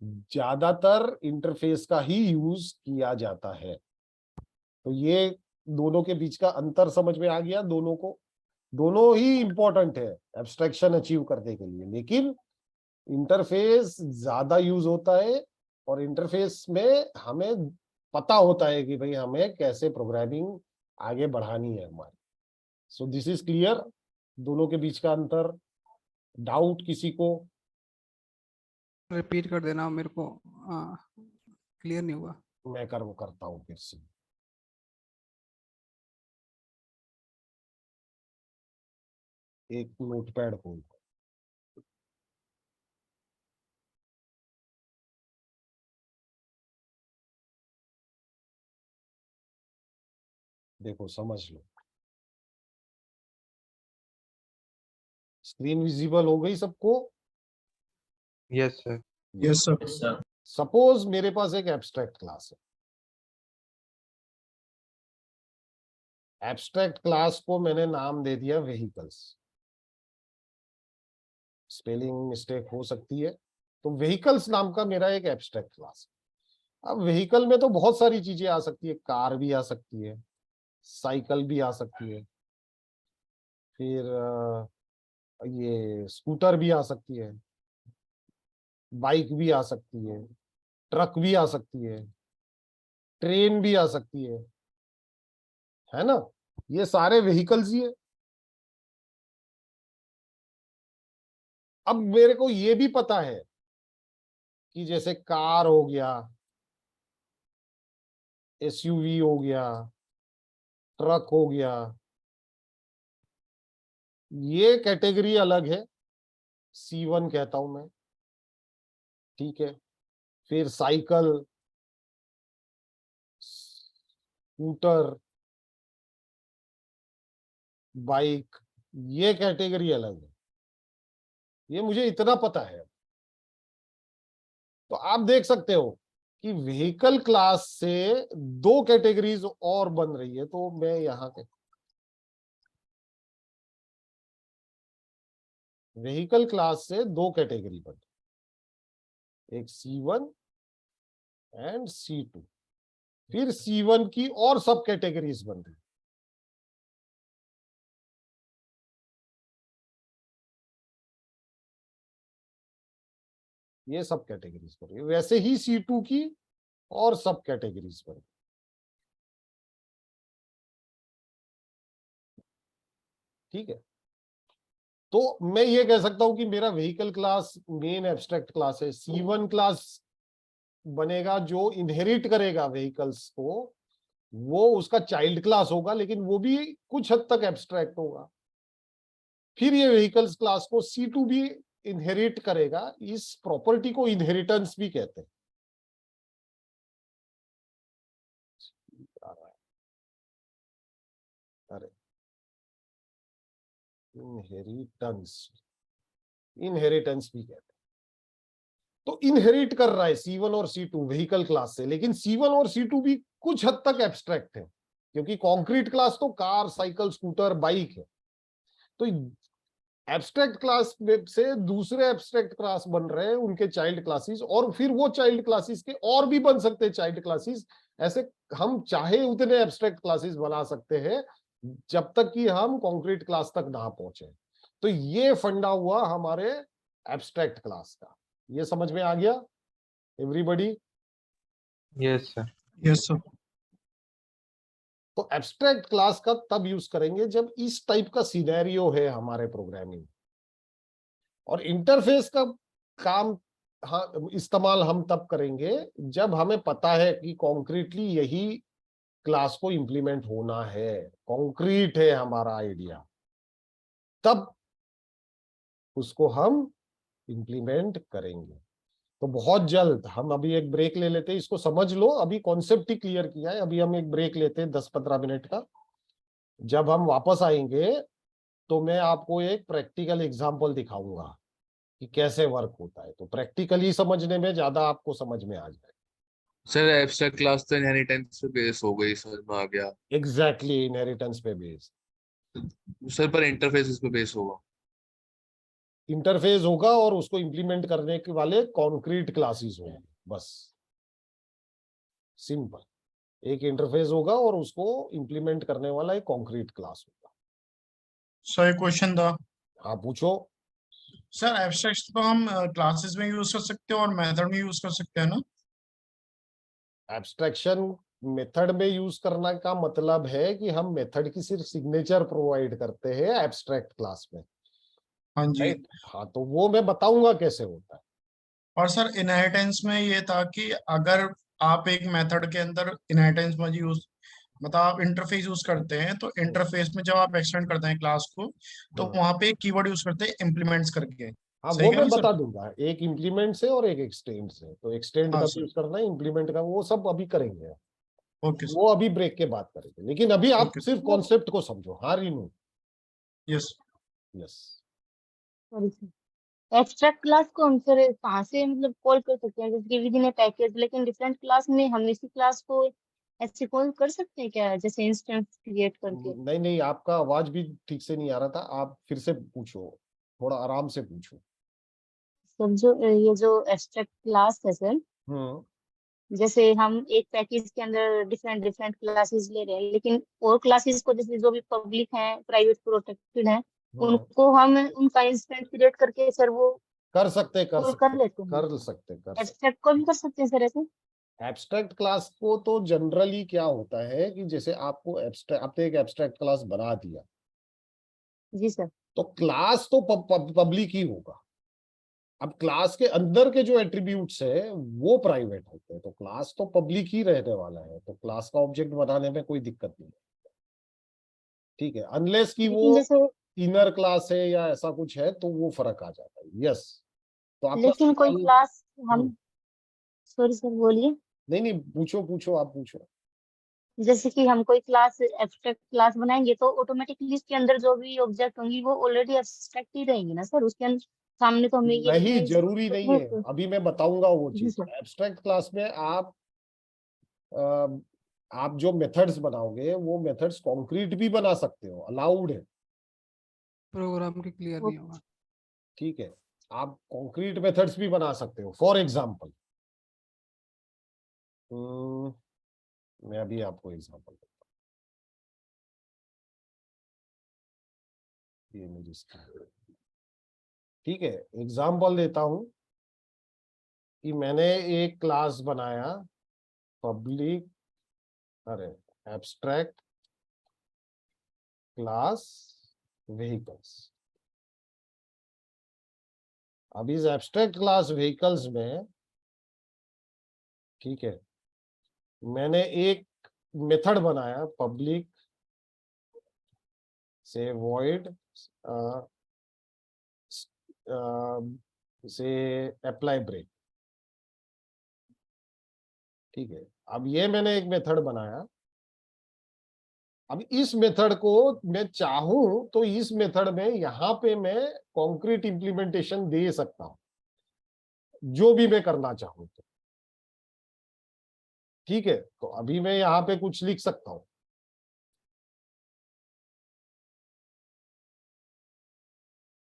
S1: ज्यादातर इंटरफेस का ही यूज किया जाता है। तो ये दोनों के बीच का अंतर समझ में आ गया। दोनों ही इंपॉर्टेंट है एब्स्ट्रैक्शन अचीव करने के लिए, लेकिन इंटरफेस ज्यादा यूज होता है, और इंटरफेस में हमें पता होता है कि भाई हमें कैसे प्रोग्रामिंग आगे बढ़ानी है हमारी। सो दिस इज क्लियर, दोनों के बीच का अंतर। डाउट किसी को?
S3: रिपीट कर देना मेरे को, क्लियर नहीं हुआ।
S1: मैं करता हूँ फिर से। एक नोटपैड खोल, देखो समझ लो। स्क्रीन विजिबल हो गई सबको?
S6: Yes sir.
S9: Yes sir.
S5: Sir
S1: suppose मेरे पास एक एब्स्ट्रैक्ट क्लास है। एब्स्ट्रैक्ट क्लास को मैंने नाम दे दिया व्हीकल्स। स्पेलिंग मिस्टेक हो सकती है, तो व्हीकल्स नाम का मेरा एक एब्स्ट्रैक्ट क्लास है। अब व्हीकल में तो बहुत सारी चीजें आ सकती है, कार भी आ सकती है, साइकिल भी आ सकती है, फिर ये स्कूटर भी आ सकती है, बाइक भी आ सकती है, ट्रक भी आ सकती है, ट्रेन भी आ सकती है ना? ये सारे व्हीकल्स ही है। अब मेरे को ये भी पता है कि जैसे कार हो गया, एसयूवी हो गया, ट्रक हो गया, ये कैटेगरी अलग है, C1 कहता हूं मैं, ठीक है। फिर साइकिल, स्कूटर, बाइक, ये कैटेगरी अलग है। ये मुझे इतना पता है। तो आप देख सकते हो कि व्हीकल क्लास से 2 कैटेगरीज और बन रही है। तो मैं यहाँ के व्हीकल क्लास से 2 कैटेगरी बन, एक C1 एंड C2। फिर C1 की और सब कैटेगरीज बन रही। ये सब कैटेगरीज बन रही है। वैसे ही C2 की और सब कैटेगरीज बन रही। ठीक है। तो मैं ये कह सकता हूं कि मेरा vehicle class main abstract class है। C1 क्लास बनेगा जो इनहेरिट करेगा व्हीकल्स को, वो उसका चाइल्ड क्लास होगा, लेकिन वो भी कुछ हद तक एब्स्ट्रैक्ट होगा। फिर ये व्हीकल्स क्लास को C2 भी इनहेरिट करेगा। इस प्रॉपर्टी को इनहेरिटेंस भी कहते हैं। अरे इनहेरिटेंस भी कहते हैं। तो इनहेरिट कर रहा है C1 और C2 व्हीकल क्लास से, लेकिन C1 और C2 भी कुछ हद तक एब्स्ट्रैक्ट है, क्योंकि कॉन्क्रीट क्लास तो कार, साइकिल, स्कूटर, बाइक है। तो एब्स्ट्रैक्ट क्लास से दूसरे एब्स्ट्रैक्ट क्लास बन रहे हैं, उनके चाइल्ड क्लासेस, और फिर वो चाइल्ड क्लासेस के और भी बन सकते हैं चाइल्ड क्लासेस। ऐसे हम चाहे उतने एब्स्ट्रैक्ट क्लासेस बना सकते हैं, जब तक कि हम कॉन्क्रीट क्लास तक ना पहुंचे। तो ये फंडा हुआ हमारे एब्स्ट्रैक्ट क्लास का। ये समझ में आ गया everybody?
S6: Yes sir.
S3: Yes sir.
S1: तो एब्स्ट्रैक्ट क्लास का तब यूज करेंगे जब इस टाइप का सिनेरियो है हमारे प्रोग्रामिंग। और इंटरफेस का काम इस्तेमाल हम तब करेंगे जब हमें पता है कि कॉन्क्रीटली यही क्लास को इंप्लीमेंट होना है, कॉन्क्रीट है हमारा आइडिया, तब उसको हम इंप्लीमेंट करेंगे। तो बहुत जल्द हम अभी एक ब्रेक ले लेते हैं। इसको समझ लो, अभी कॉन्सेप्ट ही क्लियर किया है। अभी हम एक ब्रेक लेते हैं 10-15 मिनट का। जब हम वापस आएंगे तो मैं आपको एक प्रैक्टिकल एग्जांपल दिखाऊंगा कि कैसे वर्क होता है। तो प्रैक्टिकली समझने में ज्यादा आपको समझ में आ जाए।
S9: सर एब्स्ट्रैक्ट क्लास तो इनहेरिटेंस पे बेस हो गई, समझ में आ गया।
S1: एग्जैक्टली, इनहेरिटेंस पे बेस।
S9: सर पर इंटरफेस इस पे बेस होगा।
S1: इंटरफेस होगा और उसको इंप्लीमेंट करने के वाले कॉन्क्रीट क्लासेस होंगे, बस सिंपल। एक इंटरफेस होगा और उसको इंप्लीमेंट करने वाला एक कॉन्क्रीट क्लास होगा।
S10: सर एक क्वेश्चन था।
S1: हाँ पूछो।
S10: सर एब्स्ट्रैक्ट तो हम क्लासेस में यूज कर सकते हैं और मेथड में यूज कर सकते हैं ना?
S1: एब्स्ट्रैक्शन मेथड में यूज करना का मतलब है कि हम मेथड की सिर्फ सिग्नेचर प्रोवाइड करते हैं एब्स्ट्रैक्ट क्लास में।
S10: हाँ जी।
S1: राइट? हाँ, तो वो मैं बताऊंगा कैसे होता है।
S10: और सर इनहेरिटेंस में ये था कि अगर आप एक मेथड के अंदर इनहेरिटेंस में यूज मतलब आप इंटरफेस यूज करते हैं, तो इंटरफेस में जब आप एक्सटेंड करते हैं क्लास को, तो वहां पे एक कीवर्ड यूज करते हैं इम्प्लीमेंट्स करके।
S1: हाँ,
S10: सही
S1: वो
S10: कह
S1: मैं
S10: रहा हूं
S1: बता
S10: सर?
S1: दूंगा। एक इम्प्लीमेंट से और एक एक्सटेंड से। तो एक्सटेंड
S10: हाँ
S1: कब
S10: सर।
S1: यूज करना है, इम्प्लीमेंट का वो सब अभी करेंगे।
S10: Okay sir.
S1: वो अभी ब्रेक के बाद करेंगे, लेकिन अभी आप
S10: ओके
S1: सिर्फ कॉन्सेप्ट को समझो। हाँ Renu?
S10: Yes.
S1: Yes.
S2: Sorry sir, abstract class को हम सर कहाँ से मतलब कॉल कर सकते हैं? जैसे कि विद इन ए पैकेज, लेकिन डिफरेंट क्लास में हम इसी क्लास को ऐसे कॉल कर सकते हैं क्या, जैसे इंस्टेंस क्रिएट करके?
S1: नहीं नहीं, आपका आवाज भी ठीक से नहीं आ रहा था। आप फिर से पूछो, थोड़ा आराम से पूछो।
S2: सर जो ये जो एब्स्ट्रैक्ट क्लास है सर, जैसे हम एक पैकेज के अंदर डिफरेंट डिफरेंट क्लासेस ले रहे हैं, लेकिन और क्लासेस को जैसे जो भी पब्लिक हैं, प्राइवेट प्रोटेक्टेड हैं, उनको हम उनका इंस्टेंस क्रिएट करके सर वो
S1: कर सकते
S2: तो कर लेते हैं,
S1: कर सकते
S2: एब्स्ट्रैक्ट को भी कर सकते हैं सर ऐसे?
S1: एब्स्ट्रैक्ट क्लास को तो जनरली क्या होता है कि जैसे आपको एब्स्ट्रैक्ट, आपने एक एब्स्ट्रैक्ट क्लास बना दिया
S2: जी सर।
S1: तो क्लास तो पब्लिक ही होगा। अब क्लास के अंदर के जो एट्रीब्यूट्स है वो प्राइवेट होते हैं, तो क्लास तो पब्लिक ही रहने वाला है, तो क्लास का ऑब्जेक्ट बनाने में कोई दिक्कत नहीं है, ठीक है, अनलेस कि
S2: लेकिन
S1: वो
S2: जैसे,
S1: इनर क्लास है या ऐसा कुछ है तो वो फर्क आ जाता है। यस, तो आपका
S2: लेकिन कोई
S1: सवाल-
S2: क्लास हम,
S1: हम्म,
S2: सॉरी सर बोलिए।
S1: नहीं पूछो पूछो, आप पूछो।
S2: जैसे कि हम कोई क्लास एब्स्ट्रैक्ट क्लास बनाएंगे तो ऑटोमेटिकली इसके अंदर जो भी ऑब्जेक्ट होंगी वो ऑलरेडी एब्स्ट्रैक्ट ही रहेंगे ना सर, उसके अंदर सामने तो हमें ये
S1: नहीं,
S2: इमेज
S1: जरूरी नहीं है, अभी मैं बताऊंगा वो
S2: जी
S1: चीज।
S2: सर।
S1: एब्स्ट्रैक्ट क्लास में आप जो मेथड्स बनाओगे वो मेथड्स कॉन्क्रीट भी बना सकते हो, अलाउड है,
S3: प्रोग्राम के क्लियर नहीं होगा।
S1: ठीक है, आप कॉन्क्रीट मेथड्स भी बना सकते हो। फॉर एग्जाम्पल, मैं अभी आपको एग्जाम्पल देता हूँ, ये मेरी स्क्रीन, ठीक है, एग्जाम्पल देता हूं कि मैंने एक क्लास बनाया पब्लिक, अरे एब्स्ट्रैक्ट क्लास व्हीकल्स। अब इस एब्स्ट्रैक्ट क्लास व्हीकल्स में, ठीक है, मैंने एक मेथड बनाया पब्लिक से void से अप्लाई ब्रेक, ठीक है। अब ये मैंने एक मेथड बनाया, अब इस मेथड को मैं चाहूं तो इस मेथड में यहां पे मैं कॉन्क्रीट इंप्लीमेंटेशन दे सकता हूं, जो भी मैं करना चाहूं तो, ठीक है। तो अभी मैं यहां पे कुछ लिख सकता हूं,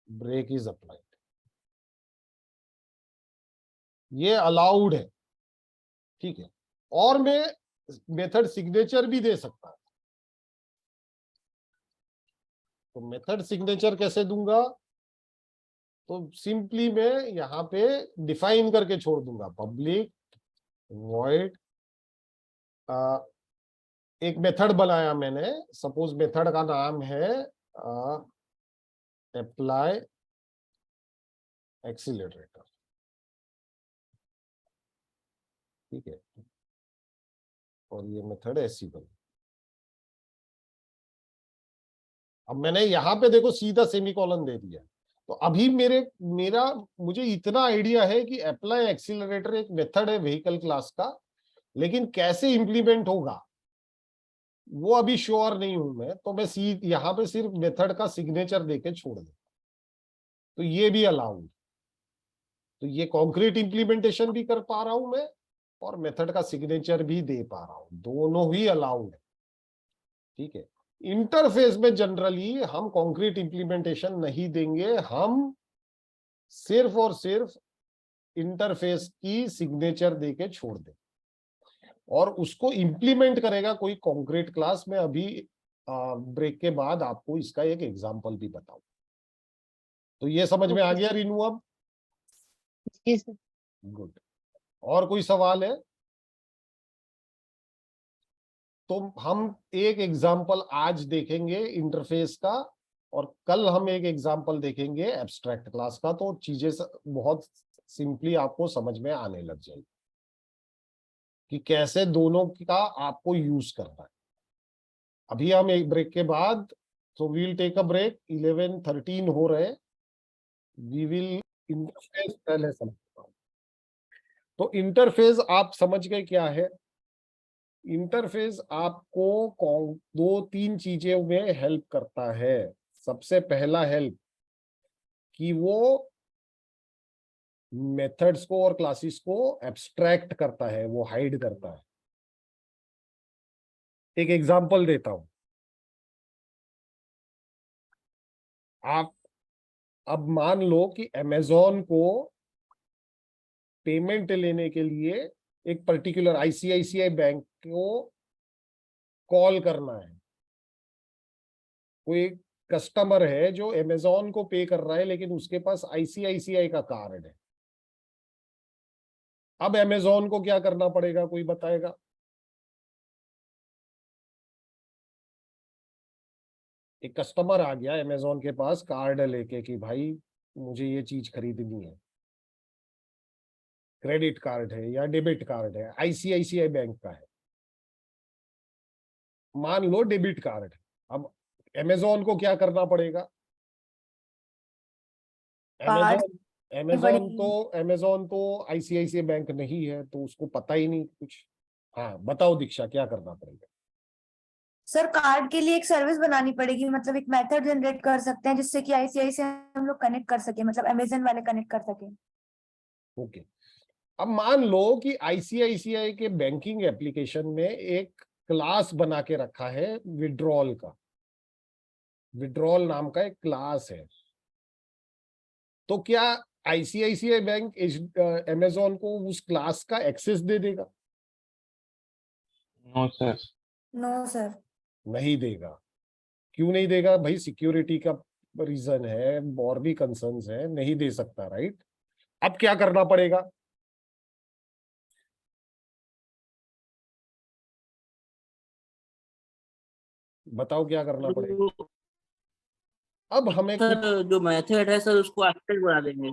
S1: ब्रेक इज अप्लाइड, ये अलाउड है, ठीक है। और मैं मेथड सिग्नेचर भी दे सकता हूं, तो मेथड सिग्नेचर कैसे दूंगा, तो सिंपली मैं यहां पे डिफाइन करके छोड़ दूंगा पब्लिक void, एक मेथड बनाया मैंने, सपोज मेथड का नाम है अप्लाई एक्सीलरेटर, ठीक है, और ये मेथड ऐसी बनी। अब मैंने यहां पे देखो सीधा सेमीकोलन दे दिया, तो अभी मुझे इतना आइडिया है कि अप्लाई एक्सीलरेटर एक मेथड है व्हीकल क्लास का, लेकिन कैसे इंप्लीमेंट होगा वो अभी श्योर नहीं हूं मैं, तो मैं यहां पे सिर्फ मेथड का सिग्नेचर देके छोड़ दूं, तो ये भी अलाउड, तो ये कॉन्क्रीट इंप्लीमेंटेशन भी कर पा रहा हूं मैं और मेथड का सिग्नेचर भी दे पा रहा हूं, दोनों ही अलाउड है, ठीक है। इंटरफेस में जनरली हम कॉन्क्रीट इंप्लीमेंटेशन नहीं देंगे, हम सिर्फ और सिर्फ इंटरफेस की सिग्नेचर देके छोड़ दें और उसको इंप्लीमेंट करेगा कोई कॉन्क्रीट क्लास में। अभी ब्रेक के बाद आपको इसका एक एग्जांपल भी बताऊं, तो ये समझ में आ गया रीनू अब?
S2: जी सर।
S1: गुड। और कोई सवाल है? तो हम एक एग्जांपल आज देखेंगे इंटरफेस का और कल हम एक एग्जांपल देखेंगे एब्स्ट्रैक्ट क्लास का, तो चीजें बहुत सिंपली आपको समझ में आने लग जाएगी कि कैसे दोनों का आपको यूज करना है। अभी हम एक ब्रेक के बाद, so we will take a break, 11:13 हो रहे, वी विल इंटरफेस पहले समझता हूं। तो इंटरफेस आप समझ गए क्या है? इंटरफेस आपको दो तीन चीजें में हेल्प करता है। सबसे पहला हेल्प कि वो मेथड्स को और क्लासेस को एब्स्ट्रैक्ट करता है, वो हाइड करता है। एक एग्जांपल देता हूं, आप अब मान लो कि अमेजोन को पेमेंट लेने के लिए एक पर्टिकुलर आईसीआईसीआई बैंक को कॉल करना है, कोई कस्टमर है जो अमेजोन को पे कर रहा है, लेकिन उसके पास आईसीआईसीआई का कार्ड है। अब अमेजोन को क्या करना पड़ेगा, कोई बताएगा? एक कस्टमर आ गया अमेजोन के पास कार्ड लेके कि भाई मुझे ये चीज खरीदनी है, क्रेडिट कार्ड है या डेबिट कार्ड है, आईसीआईसीआई बैंक का है, मान लो डेबिट कार्ड है। अब अमेजोन को क्या करना पड़ेगा?
S11: कार्ड
S1: अमेजोन तो आईसीआईसीआई बैंक नहीं है, तो उसको पता ही नहीं कुछ। हाँ बताओ दीक्षा, क्या करना पड़ेगा?
S11: सर कार्ड के लिए एक सर्विस बनानी पड़ेगी, मतलब एक मेथड जनरेट कर सकते हैं जिससे कि आईसीआईसीआई हम लोग कनेक्ट कर सके, मतलब अमेजन वाले कनेक्ट कर सके।
S1: ओके, अब मान लो कि आईसीआईसीआई के बैंकिंग एप्लीकेशन में एक क्लास बना के रखा है विड्रॉल का, विड्रॉल नाम का एक क्लास है। तो क्या आईसीआईसीआई बैंक अमेजोन को उस क्लास का एक्सेस दे देगा?
S6: No sir.
S11: No sir.
S1: नहीं देगा। क्यों नहीं देगा भाई? सिक्योरिटी का रीजन है और भी कंसर्न्स है, नहीं दे सकता, राइट? अब क्या करना पड़ेगा? बताओ क्या करना पड़ेगा? अब हमें
S8: सर जो मेथड है सर उसको एब्स्ट्रैक्ट बना देंगे।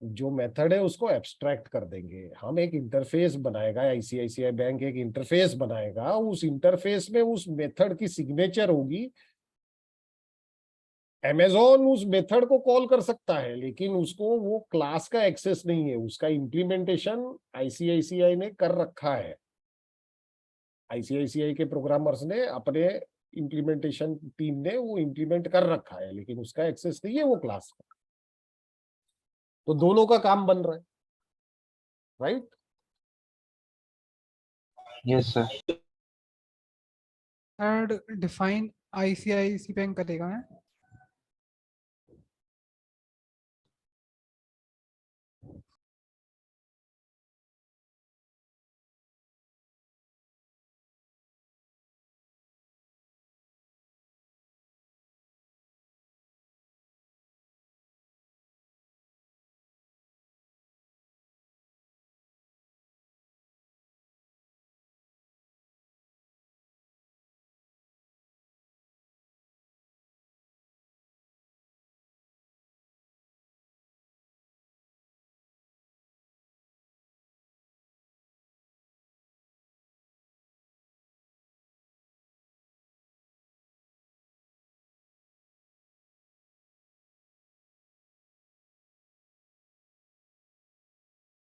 S1: जो मेथड है उसको एब्स्ट्रैक्ट कर देंगे। हम एक इंटरफेस बनाएगा, आईसीआईसीआई बैंक एक इंटरफेस बनाएगा, उस इंटरफेस में उस मेथड की सिग्नेचर होगी। अमेजोन उस मेथड को कॉल कर सकता है, लेकिन उसको वो क्लास का एक्सेस नहीं है। उसका इम्प्लीमेंटेशन आईसीआईसीआई ने कर रखा है, आईसीआईसीआई के प्रोग्रामर्स ने, अपने इम्प्लीमेंटेशन टीम ने वो इम्प्लीमेंट कर रखा है, लेकिन उसका एक्सेस नहीं है वो क्लास का। तो दोनों का काम बन रहा है, right?
S6: Yes sir.
S3: Third define ICICI bank करेगा है।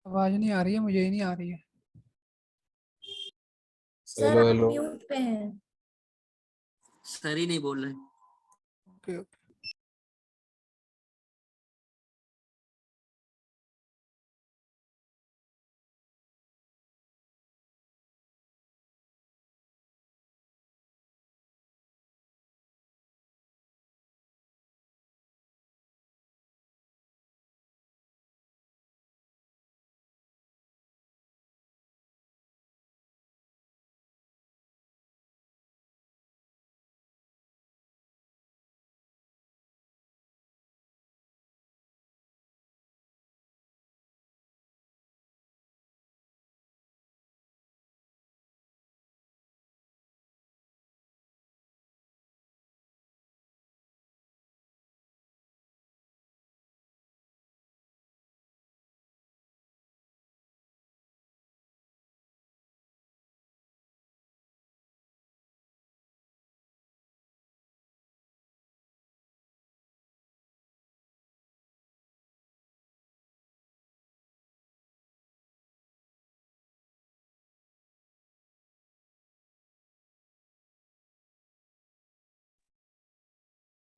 S3: आवाज नहीं आ रही है, मुझे ही नहीं आ रही है।
S11: सर
S6: हेलो
S11: आप
S6: हेलो।
S11: म्यूट पे हैं।
S8: सर ही नहीं बोल रहे।
S3: Okay okay.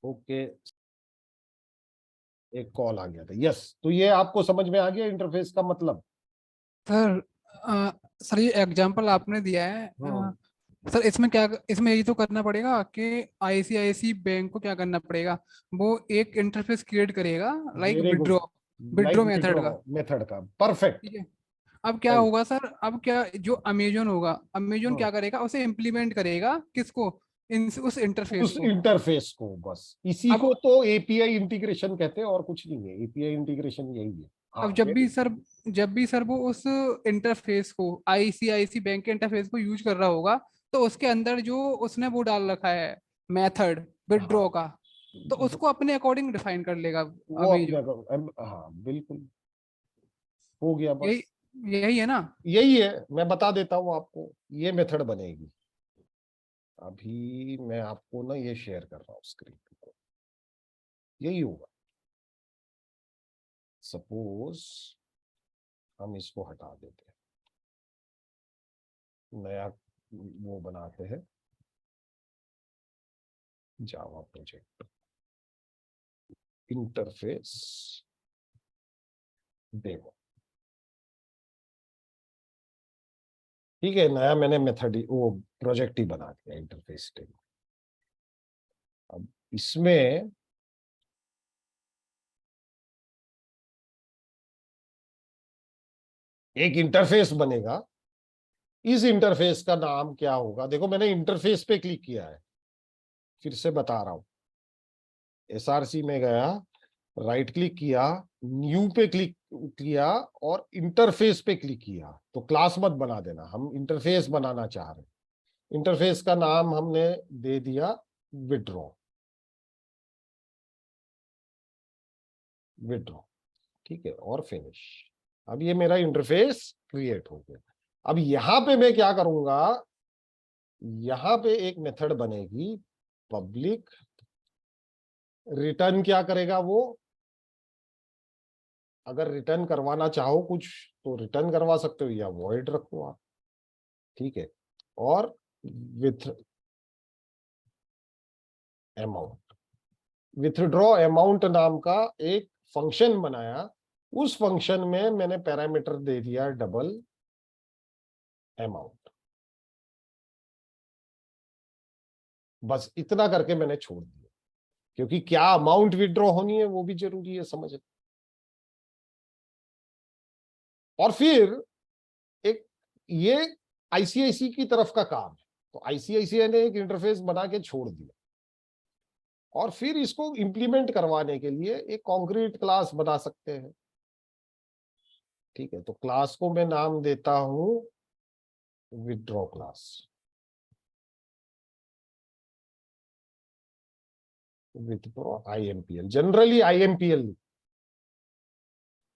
S1: ओके, एक कॉल आ गया था। यस, तो ये आपको समझ में आ गया इंटरफेस का मतलब?
S3: सर सर ये एग्जांपल आपने दिया है, सर इसमें क्या, इसमें यही तो करना पड़ेगा कि आईसीआईसी बैंक को क्या करना पड़ेगा, वो एक इंटरफेस क्रिएट करेगा like
S1: very good,
S3: withdraw
S1: like
S3: method का।
S1: मेथड का, परफेक्ट।
S3: ठीक है। अब क्या होगा सर, अब क्या जो अमेजोन होगा, अमेजोन क्या करेगा, उसे इम्प्लीमेंट करेगा किसको, उस इंटरफेस
S1: उस
S3: को।
S1: इंटरफेस को, बस इसी
S3: अब-
S1: को तो एपीआई इंटीग्रेशन कहते हैं, और कुछ नहीं है। एपीआई इंटीग्रेशन यही है। हाँ,
S3: अब जब भी सर वो उस इंटरफेस को, आईसीआईसी बैंक के इंटरफेस को यूज कर रहा होगा, तो उसके अंदर जो उसने वो डाल रखा है मेथड विड्रॉ
S1: हाँ,
S3: का, तो उसको अपने अकॉर्डिंग डिफाइन कर लेगा
S1: वो
S3: अभी जो।
S1: हाँ बिल्कुल, हो गया
S3: यही
S1: बस।
S3: यही है ना।
S1: यही है, मैं बता देता हूँ आपको, ये मेथड बनेगी। अभी मैं आपको ना ये शेयर कर रहा हूँ स्क्रीन को, यही होगा। सपोज हम इसको हटा देते हैं, नया वो बनाते हैं जावा प्रोजेक्ट, इंटरफेस डेमो। ठीक है, नया मैंने मेथड वो प्रोजेक्ट ही बना दिया, इंटरफेस डेमो। अब इसमें एक इंटरफेस बनेगा। इस इंटरफेस का नाम क्या होगा? देखो, मैंने इंटरफेस पे क्लिक किया है, फिर से बता रहा हूं। एसआरसी में गया, राइट क्लिक किया, न्यू पे क्लिक किया और इंटरफेस पे क्लिक किया। तो क्लास मत बना देना, हम इंटरफेस बनाना चाह रहे हैं। इंटरफेस का नाम हमने दे दिया विड्रॉ। विड्रॉ, ठीक है, और फिनिश। अब ये मेरा इंटरफेस क्रिएट हो गया। अब यहां पे मैं क्या करूंगा, यहां पे एक मेथड बनेगी पब्लिक रिटर्न। क्या करेगा वो? अगर रिटर्न करवाना चाहो कुछ तो रिटर्न करवा सकते हो, या वॉइड रखो आप, ठीक है। और विथ अमाउंट, विथड्रॉ अमाउंट नाम का एक फंक्शन बनाया। उस फंक्शन में मैंने पैरामीटर दे दिया डबल अमाउंट। बस इतना करके मैंने छोड़ दिया, क्योंकि क्या अमाउंट विड्रॉ होनी है वो भी जरूरी है समझना। और फिर एक ये आईसीआईसी की तरफ का काम है, तो आईसीआईसीआई ने एक इंटरफेस बना के छोड़ दिया। और फिर इसको इंप्लीमेंट करवाने के लिए एक कॉन्क्रीट क्लास बना सकते हैं, ठीक है। तो क्लास को मैं नाम देता हूं withdraw class. Withdraw IMPL, generally IMPL,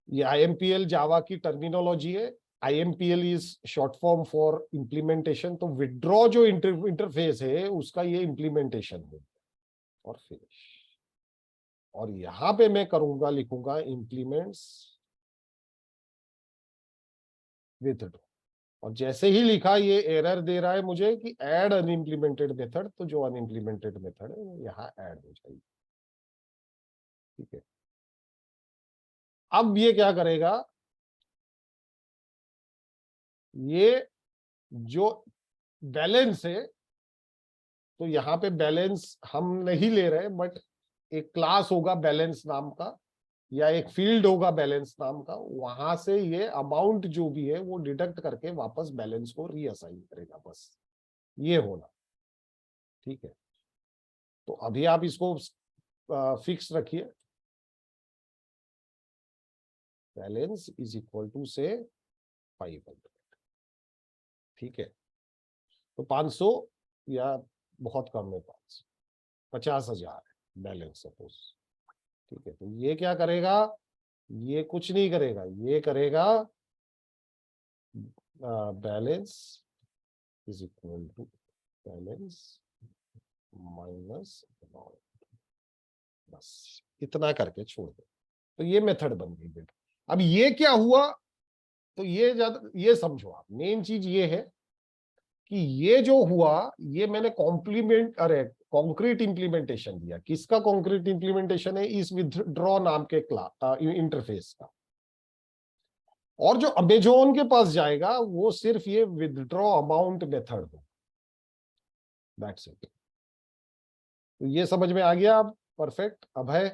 S1: ये आईएमपीएल जावा की टर्मिनोलॉजी है। IMPL is short form for implementation. तो विड्रॉ जो इंटरफेस है उसका ये इंप्लीमेंटेशन है, और फिनिश। और यहां पे मैं करूंगा, लिखूंगा इंप्लीमेंट्स विथड्रॉ। और जैसे ही लिखा, ये एरर दे रहा है मुझे कि ऐड अनइम्प्लीमेंटेड मेथड। तो जो अनइम्प्लीमेंटेड मेथड है वो यहाँ ऐड हो जाएगी, ठीक है। अब ये क्या करेगा, ये जो बैलेंस है, तो यहाँ पे बैलेंस हम नहीं ले रहे, बट एक क्लास होगा बैलेंस नाम का, या एक फील्ड होगा बैलेंस नाम का। वहां से ये अमाउंट जो भी है वो डिडक्ट करके वापस बैलेंस को रीअसाइन करेगा। बस ये होना, ठीक है। तो अभी आप इसको फिक्स रखिए, बैलेंस इज इक्वल टू से 500, ठीक है। तो 500 या बहुत कम है, 50,000 है बैलेंस सपोज, ठीक है। तो ये क्या करेगा, ये कुछ नहीं करेगा, ये करेगा balance is equal to balance minus amount. बस इतना करके छोड़ दो। तो ये मेथड बन गई बेटा। अब ये क्या हुआ, तो ये समझो आप, मेन चीज ये है कि ये जो हुआ, ये मैंने कॉन्क्रीट इंप्लीमेंटेशन दिया। किसका कॉन्क्रीट इंप्लीमेंटेशन है? इस विथड्रॉ नाम के इंटरफेस का। और जो अमेजोन के पास जाएगा वो सिर्फ ये विथड्रॉ अमाउंट मेथड हो। That's it. तो ये समझ में आ गया अब? परफेक्ट। अब है,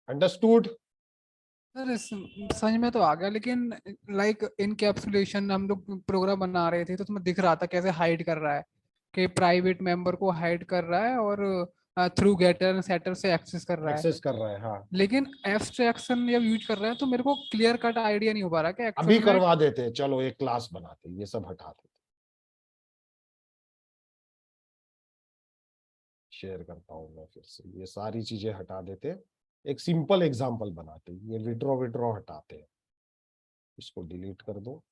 S1: अंडरस्टूड?
S3: सर समझ में तो आ गया, लेकिन लाइक इनकैप्सुलेशन हम लोग प्रोग्राम बना रहे थे तो उसमें दिख रहा था कैसे हाइड कर रहा है, कि प्राइवेट मेंबर को हाइड कर रहा है और थ्रू गेटर सेटर से एक्सेस कर रहा है।
S1: एक्सेस कर रहा है, हाँ।
S3: लेकिन एब्स्ट्रैक्शन जब यूज कर रहा है तो मेरे को क्लियर कट आइडिया नहीं हो पा रहा कि
S1: अभी
S3: एक्चुअल में।
S1: करवा देते हैं, चलो एक क्लास बनाते हैं, ये सब हटा देते, शेयर करता हूं मैं फिर से, ये सारी चीजें हटा देते, एक सिंपल एग्जांपल बनाते, ये विड्रॉ हटाते हैं, इसको डिलीट कर दो।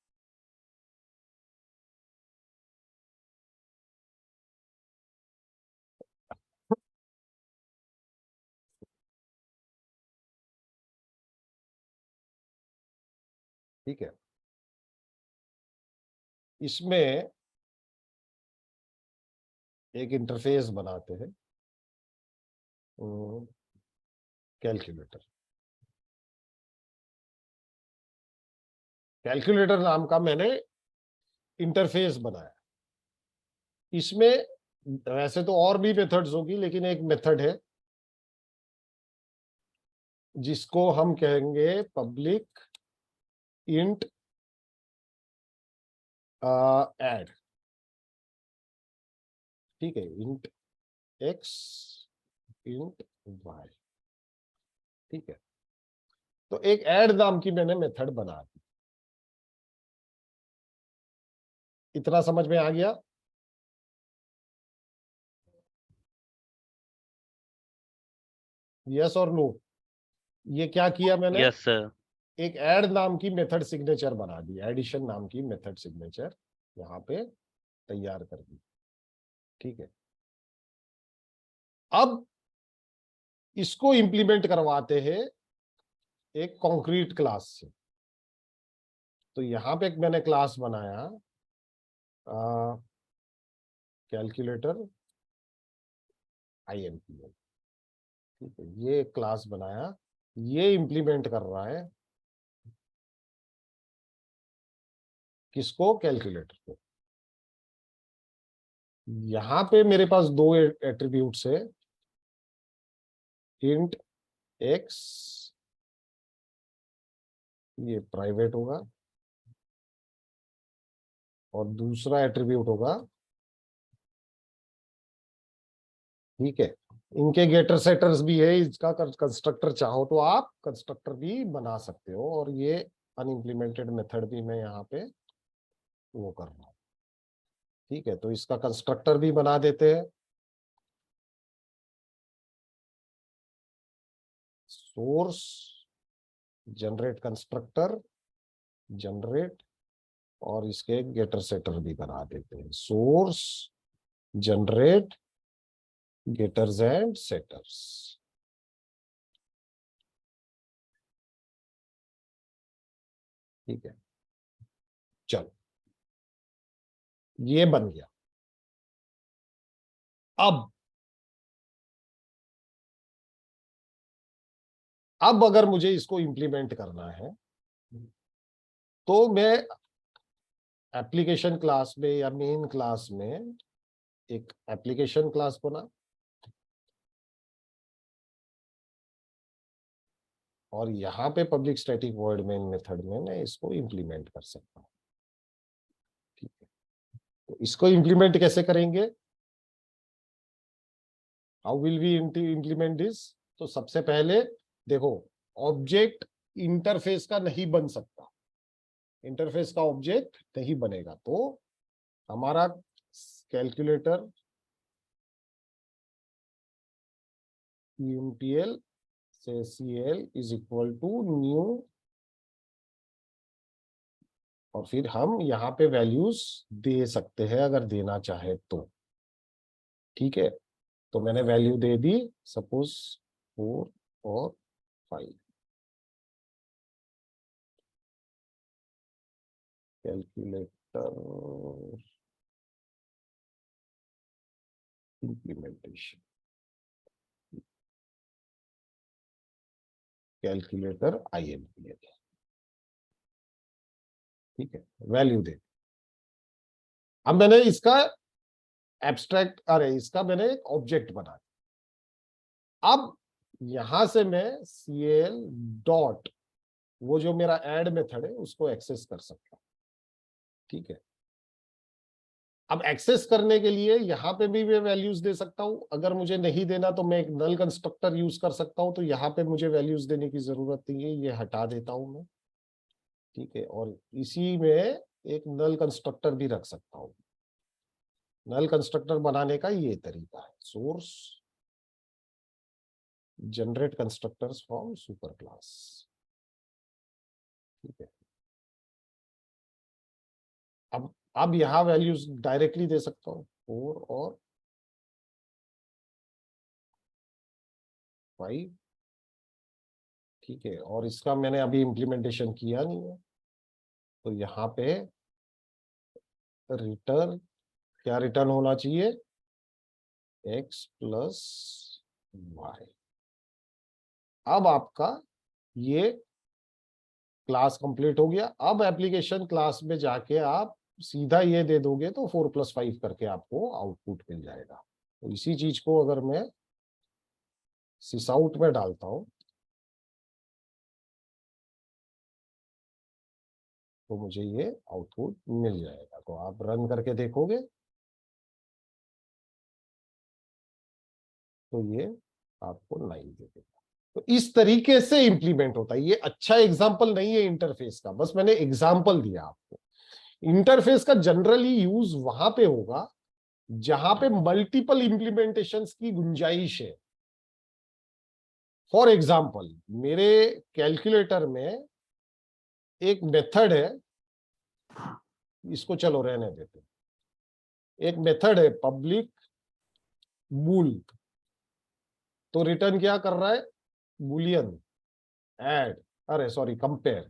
S1: ठीक है, इसमें एक इंटरफेस बनाते हैं, कैलकुलेटर। कैलकुलेटर नाम का मैंने इंटरफेस बनाया। इसमें वैसे तो और भी मेथड्स होगी, लेकिन एक मेथड है जिसको हम कहेंगे पब्लिक इंट ऐड। ठीक है, इंट एक्स इंट वाई। ठीक है, तो एक ऐड नाम की मैंने मेथड बना दी। इतना समझ में आ गया? यस और नो? ये क्या किया मैंने?
S4: Yes sir.
S1: एक ऐड नाम की मेथड सिग्नेचर बना दी, एडिशन नाम की मेथड सिग्नेचर यहां पे तैयार कर दी। ठीक है, अब इसको इंप्लीमेंट करवाते हैं एक कॉन्क्रीट क्लास से। तो यहां पे एक मैंने क्लास बनाया, कैलकुलेटर INPL। ठीक है, ये एक क्लास बनाया, ये इंप्लीमेंट कर रहा है किसको? कैलकुलेटर को। यहां पे मेरे पास दो एट्रीब्यूट्स है, इंट एक्स, ये प्राइवेट होगा, और दूसरा एट्रीब्यूट होगा, ठीक है, इनके गेटर सेटर्स भी है, इसका कंस्ट्रक्टर चाहो तो आप कंस्ट्रक्टर भी बना सकते हो, और ये अनइम्प्लीमेंटेड मेथड भी मैं यहाँ पे वो कर रहा हूँ। ठीक है, तो इसका कंस्ट्रक्टर भी बना देते हैं, सोर्स जनरेट कंस्ट्रक्टर जनरेट, और इसके गेटर सेटर भी बना देते हैं, source generate getters and setters. ठीक है, चलो ये बन गया। अब अगर मुझे इसको इंप्लीमेंट करना है तो मैं एप्लीकेशन क्लास में या मेन क्लास में एक एप्लीकेशन क्लास बना, और यहां पे public static void main method में मैं इसको इंप्लीमेंट कर सकता हूं। ठीक है, तो इसको इंप्लीमेंट कैसे करेंगे? How will we implement this? तो सबसे पहले देखो, ऑब्जेक्ट इंटरफेस का नहीं बन सकता, इंटरफेस का ऑब्जेक्ट नहीं बनेगा, तो हमारा कैलकुलेटर INPL से CL is equal to new, और फिर हम यहाँ पे वैल्यूज दे सकते हैं अगर देना चाहे तो। ठीक है, तो मैंने वैल्यू दे दी, सपोज 4 और 5। Calculator implementation, calculator INPL। ठीक है, वैल्यू दे। अब मैंने इसका एब्स्ट्रैक्ट, अरे इसका मैंने एक ऑब्जेक्ट बना दिया। अब यहां से मैं CL डॉट वो जो मेरा ऐड मेथड है उसको एक्सेस कर सकता हूँ। ठीक है, अब एक्सेस करने के लिए यहाँ पे भी मैं वैल्यूज दे सकता हूँ। अगर मुझे नहीं देना तो मैं एक नल कंस्ट्रक्टर यूज कर सकता हूँ, तो यहाँ पे मुझे वैल्यूज देने की जरूरत नहीं है, ये हटा देता हूं मैं। ठीक है, और इसी में एक नल कंस्ट्रक्टर भी रख सकता हूँ। नल कंस्ट्रक्टर बनाने का ये तरीका है, source generate constructors from super class. ठीक है, अब यहाँ वैल्यूज डायरेक्टली दे सकता हूँ 4 और 5। ठीक है, और इसका मैंने अभी इम्प्लीमेंटेशन किया नहीं है, तो यहाँ पे रिटर्न क्या रिटर्न होना चाहिए, x प्लस वाई। अब आपका ये क्लास कंप्लीट हो गया। अब एप्लीकेशन क्लास में जाके आप सीधा ये दे दोगे तो 4 + 5 करके आपको आउटपुट मिल जाएगा। तो इसी चीज को अगर मैं सिसआउट में डालता हूं तो मुझे ये आउटपुट मिल जाएगा। तो आप रन करके देखोगे तो ये आपको 9 दे देगा। तो इस तरीके से इंप्लीमेंट होता है। ये अच्छा एग्जांपल नहीं है इंटरफेस का, बस मैंने एग्जांपल दिया आपको। इंटरफेस का जनरली यूज वहां पे होगा जहां पे मल्टीपल इंप्लीमेंटेशंस की गुंजाइश है। फॉर एग्जांपल, मेरे कैलकुलेटर में एक मेथड है, इसको चलो रहने देते हैं। एक मेथड है पब्लिक बूल, तो रिटर्न क्या कर रहा है, बुलियन ऐड, अरे सॉरी कंपेयर।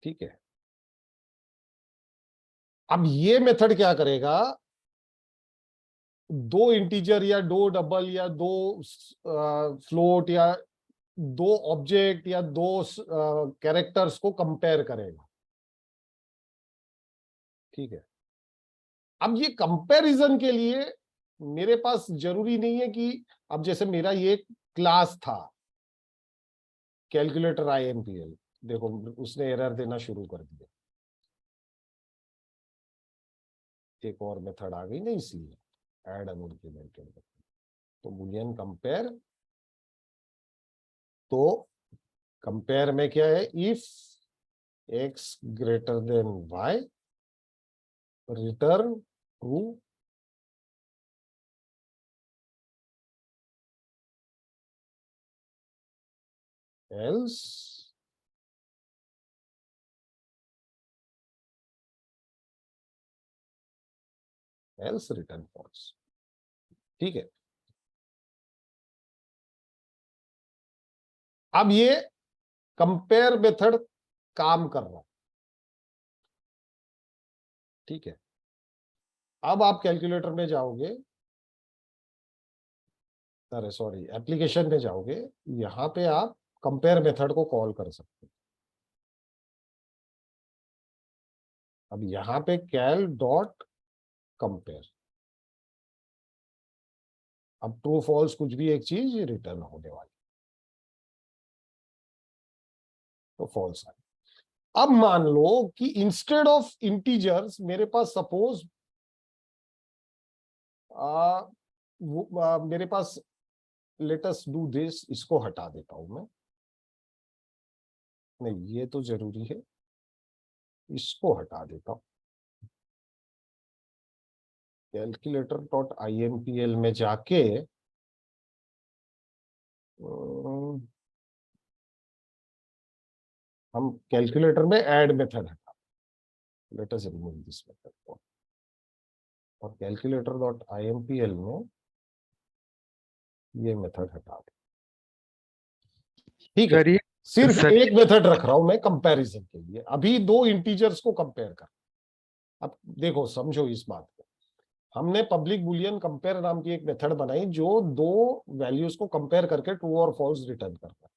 S1: ठीक है, अब ये मेथड क्या करेगा, 2 इंटीजर या 2 डबल या 2 फ्लोट या 2 ऑब्जेक्ट या 2 कैरेक्टर्स को कंपेयर करेगा। ठीक है, अब ये कंपैरिजन के लिए मेरे पास जरूरी नहीं है कि, अब जैसे मेरा ये क्लास था कैलकुलेटर IMPL, देखो उसने एरर देना शुरू कर दिया। एक और मेथड आ गई ना, इसलिए ऐड अनइंप्लीमेंटेड। तो बुलियन कंपेयर, तो कंपेयर में क्या है, if x greater than y return true, else return false. ठीक है, अब ये कंपेयर मेथड काम कर रहा है। ठीक है, अब आप कैलकुलेटर में जाओगे, अरे सॉरी एप्लीकेशन में जाओगे, यहां पे आप कंपेयर मेथड को कॉल कर सकते हैं। अब यहां पे कैल डॉट कंपेयर, अब ट्रू फॉल्स कुछ भी एक चीज रिटर्न होने वाली, तो फॉल्स है। अब मान लो कि इंस्टेड ऑफ इंटीजर्स मेरे पास सपोज मेरे पास, लेट अस डू दिस, इसको हटा देता हूं मैं, नहीं ये तो जरूरी है, इसको हटा देता हूं। कैलकुलेटर डॉट IMPL में जाके हम कैलकुलेटर में ऐड मेथड हटा, let us remove this method, और कैलकुलेटर डॉट IMPL में ये मेथड हटा दे। ठीक है, सिर्फ एक मेथड रख रहा हूं मैं कंपैरिजन के लिए, अभी 2 इंटीजर्स को कंपेयर कर। अब देखो समझो इस बात को, हमने पब्लिक बुलियन कंपेयर नाम की एक मेथड बनाई जो 2 वैल्यूज को कंपेयर करके ट्रू और फॉल्स रिटर्न करता है।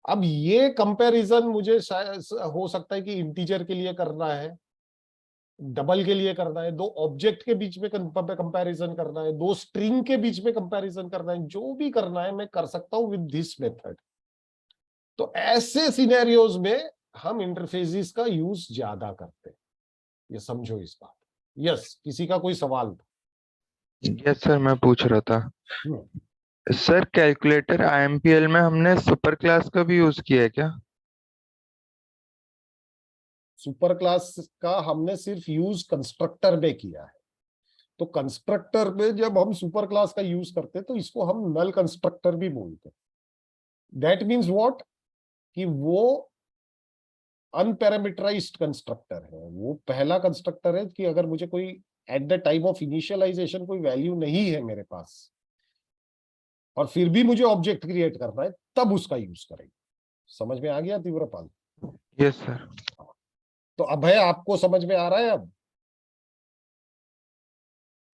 S1: अब ये कंपैरिजन मुझे हो सकता है कि इंटीजर के लिए करना है, डबल के लिए करना है, दो ऑब्जेक्ट के बीच में कंपैरिजन करना है, दो स्ट्रिंग के बीच में कंपैरिजन करना है, जो भी करना है मैं कर सकता हूं विद दिस मेथड। तो ऐसे सिनेरियोज में हम इंटरफेसेस का यूज ज्यादा करते हैं, ये समझो इस बात। यस, किसी का कोई सवाल था?
S6: यस सर, मैं पूछ रहा था सर, कैलकुलेटर IMPL में हमने सुपर क्लास का भी यूज किया है क्या?
S1: सुपर क्लास का हमने सिर्फ यूज कंस्ट्रक्टर में किया है। तो कंस्ट्रक्टर में जब हम सुपर क्लास का यूज करते हैं तो इसको हम नल कंस्ट्रक्टर भी बोलते हैं। दैट मीन्स व्हाट, कि वो अनपैरामीटराइज्ड कंस्ट्रक्टर है। वो पहला कंस्ट्रक्टर है कि अगर मुझे कोई at the time of initialization कोई वैल्यू नहीं है मेरे पास और फिर भी मुझे ऑब्जेक्ट क्रिएट करना है, तब उसका यूज करेंगे। समझ में आ गया तीव्रपाल?
S6: Yes sir.
S1: तो अब है, आपको समझ में आ रहा है अब?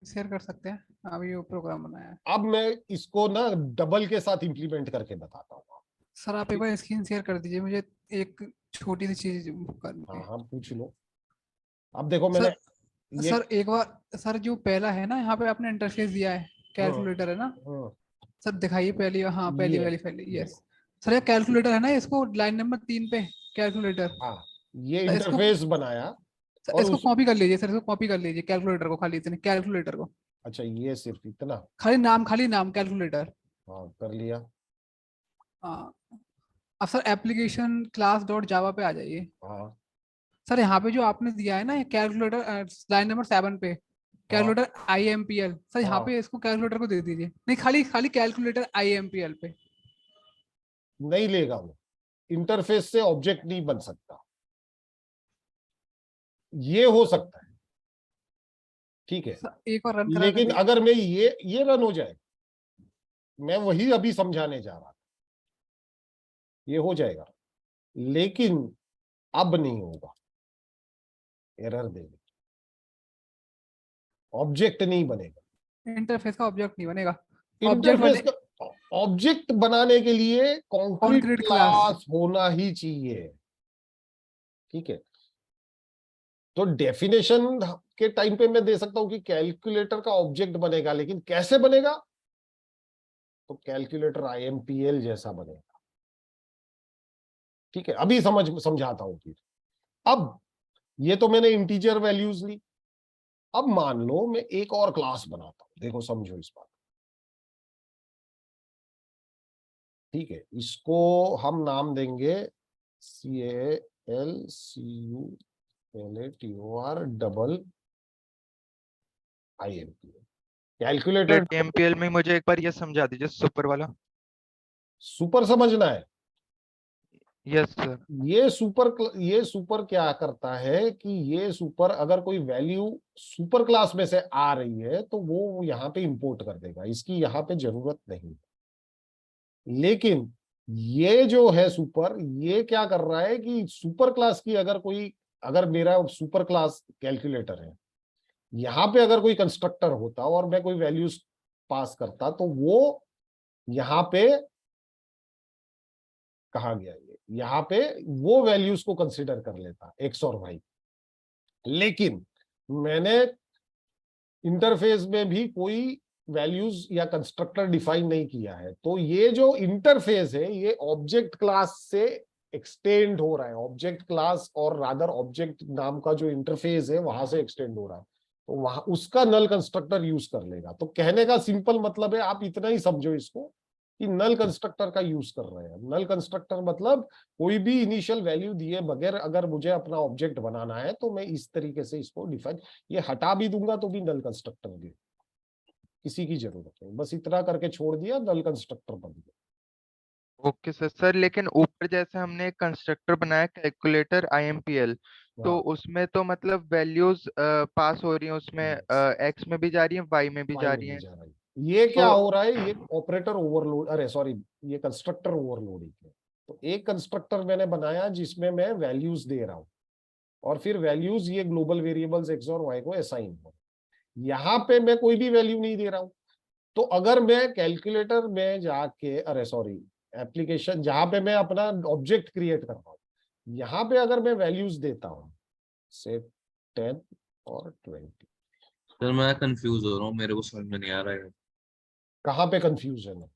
S3: शेयर कर सकते हैं, अभी वो प्रोग्राम बनाया है।
S1: अब मैं इसको ना डबल के साथ इंप्लीमेंट करके बताता हूँ।
S3: सर आप एक बार स्क्रीन शेयर कर दीजिए, मुझे एक छोटी सी चीज करनी है।
S1: हाँ, पूछ लो। अब देखो मैंने
S3: सर, सर एक बार, सर जो पहला है ना, यहाँ पे आपने इंटरफेस दिया है, कैलकुलेटर है ना सर, दिखाइए पहली, हाँ पहली वाली फाइल, यस सर, ये कैलकुलेटर है ना, इसको लाइन नंबर 3 पे कैलकुलेटर,
S1: हाँ, ये
S3: सर
S1: इंटरफेस बनाया
S3: सर,
S1: और
S3: इसको कॉपी कर लीजिए सर, इसको कॉपी कर लीजिए कैलकुलेटर को, खाली इतने कैलकुलेटर को,
S1: अच्छा, ये सिर्फ इतना?
S3: खाली नाम कैलकुलेटर।
S1: हाँ, कर लिया।
S3: हाँ, अब सर एप्लीकेशन क्लास डॉट जावा पे आ जाइए।
S1: हाँ,
S3: सर यहाँ पे जो आपने दिया है ना कैलकुलेटर, लाइन नंबर 7 पे कैलकुलेटर IMPL, सर यहाँ
S1: हाँ।
S3: पे इसको कैलकुलेटर को दे दीजिए, नहीं खाली खाली कैलकुलेटर IMPL पे।
S1: नहीं लेगा वो, इंटरफेस से ऑब्जेक्ट नहीं बन सकता। ये हो सकता है, ठीक है,
S3: एक बार रन करा
S1: लेकिन
S3: कर
S1: अगर मैं ये रन हो जाए, मैं वही अभी समझाने जा रहा था, ये हो जाएगा, लेकिन अब नहीं होगा, एरर देगा, ऑब्जेक्ट नहीं बनेगा।
S3: इंटरफेस का ऑब्जेक्ट नहीं बनेगा।
S1: इंटरफेस का ऑब्जेक्ट बनाने के लिए कॉन्क्रीट
S3: Concrete
S1: क्लास होना ही चाहिए, ठीक है। तो डेफिनेशन के टाइम पे मैं दे सकता हूं कि कैलकुलेटर का ऑब्जेक्ट बनेगा, लेकिन कैसे बनेगा? तो कैलकुलेटर IMPL जैसा बनेगा, ठीक है। अभी समझाता हूं फिर। अब ये तो मैंने इंटीजर वैल्यूज ली। अब मान लो मैं एक और क्लास बनाता हूं, देखो समझो इस बात, ठीक है। इसको हम नाम देंगे CALCULATOR double IMPL। Calculator
S6: IMPL में मुझे एक बार ये समझा दीजिए, सुपर वाला।
S1: सुपर समझना है?
S6: Yes sir.
S1: ये सुपर क्या करता है कि ये सुपर अगर कोई वैल्यू सुपर क्लास में से आ रही है तो वो यहाँ पे इंपोर्ट कर देगा, इसकी यहाँ पे जरूरत नहीं। लेकिन ये जो है सुपर, ये क्या कर रहा है कि सुपर क्लास की अगर मेरा सुपर क्लास कैलकुलेटर है, यहाँ पे अगर कोई कंस्ट्रक्टर होता और मैं कोई वैल्यूज पास करता, तो वो यहाँ पे कहा गया, ये यहाँ पे वो वैल्यूज को कंसीडर कर लेता, एक्स और वाई। लेकिन मैंने इंटरफेस में भी कोई वैल्यूज या कंस्ट्रक्टर डिफाइन नहीं किया है, तो ये जो इंटरफेस है ये ऑब्जेक्ट क्लास से एक्सटेंड हो रहा है, ऑब्जेक्ट क्लास और रादर ऑब्जेक्ट नाम का जो इंटरफेस है वहां से एक्सटेंड हो रहा है, तो वहां उसका नल कंस्ट्रक्टर यूज कर लेगा। तो कहने का सिंपल मतलब है, आप इतना ही समझो इसको कि नल कंस्ट्रक्टर का यूज कर रहे हैं। नल कंस्ट्रक्टर मतलब कोई भी इनिशियल वैल्यू दिए बगैर अगर मुझे अपना ऑब्जेक्ट बनाना है तो मैं इस तरीके से इसको डिफाइन, ये हटा भी दूंगा तो भी नल कंस्ट्रक्टर दे, किसी की जरूरत नहीं, बस इतना करके छोड़ दिया, नल कंस्ट्रक्टर बन गया।
S6: Okay sir. सर लेकिन ऊपर जैसे हमने एक कंस्ट्रक्टर बनाया कैलकुलेटर IMPL, तो उसमें तो मतलब वैल्यूज पास हो रही हैं, उसमें एक्स में भी जा रही है, वाई में भी जा रही है।
S1: ये क्या हो रहा है, ये ऑपरेटर ओवरलोड, अरे सॉरी, ये कंस्ट्रक्टर ओवरलोडिंग है। तो एक कंस्ट्रक्टर मैंने बनाया जिसमें मैं वैल्यूज दे रहा हूं और फिर वैल्यूज ये ग्लोबल वेरिएबल्स एक्स और वाई को असाइन हो, यहाँ पे मैं कोई भी वैल्यू नहीं दे रहा हूं। तो अगर मैं कैलकुलेटर में जाके, अरे सॉरी, एप्लीकेशन जहां पे मैं अपना ऑब्जेक्ट क्रिएट कर रहा हूं, यहाँ पे अगर मैं वैल्यूज देता हूं से 10 और 20।
S9: सर मैं कंफ्यूज हो रहा हूँ, मेरे को समझ में नहीं आ रहा है।
S1: कहाँ पे कंफ्यूजन है?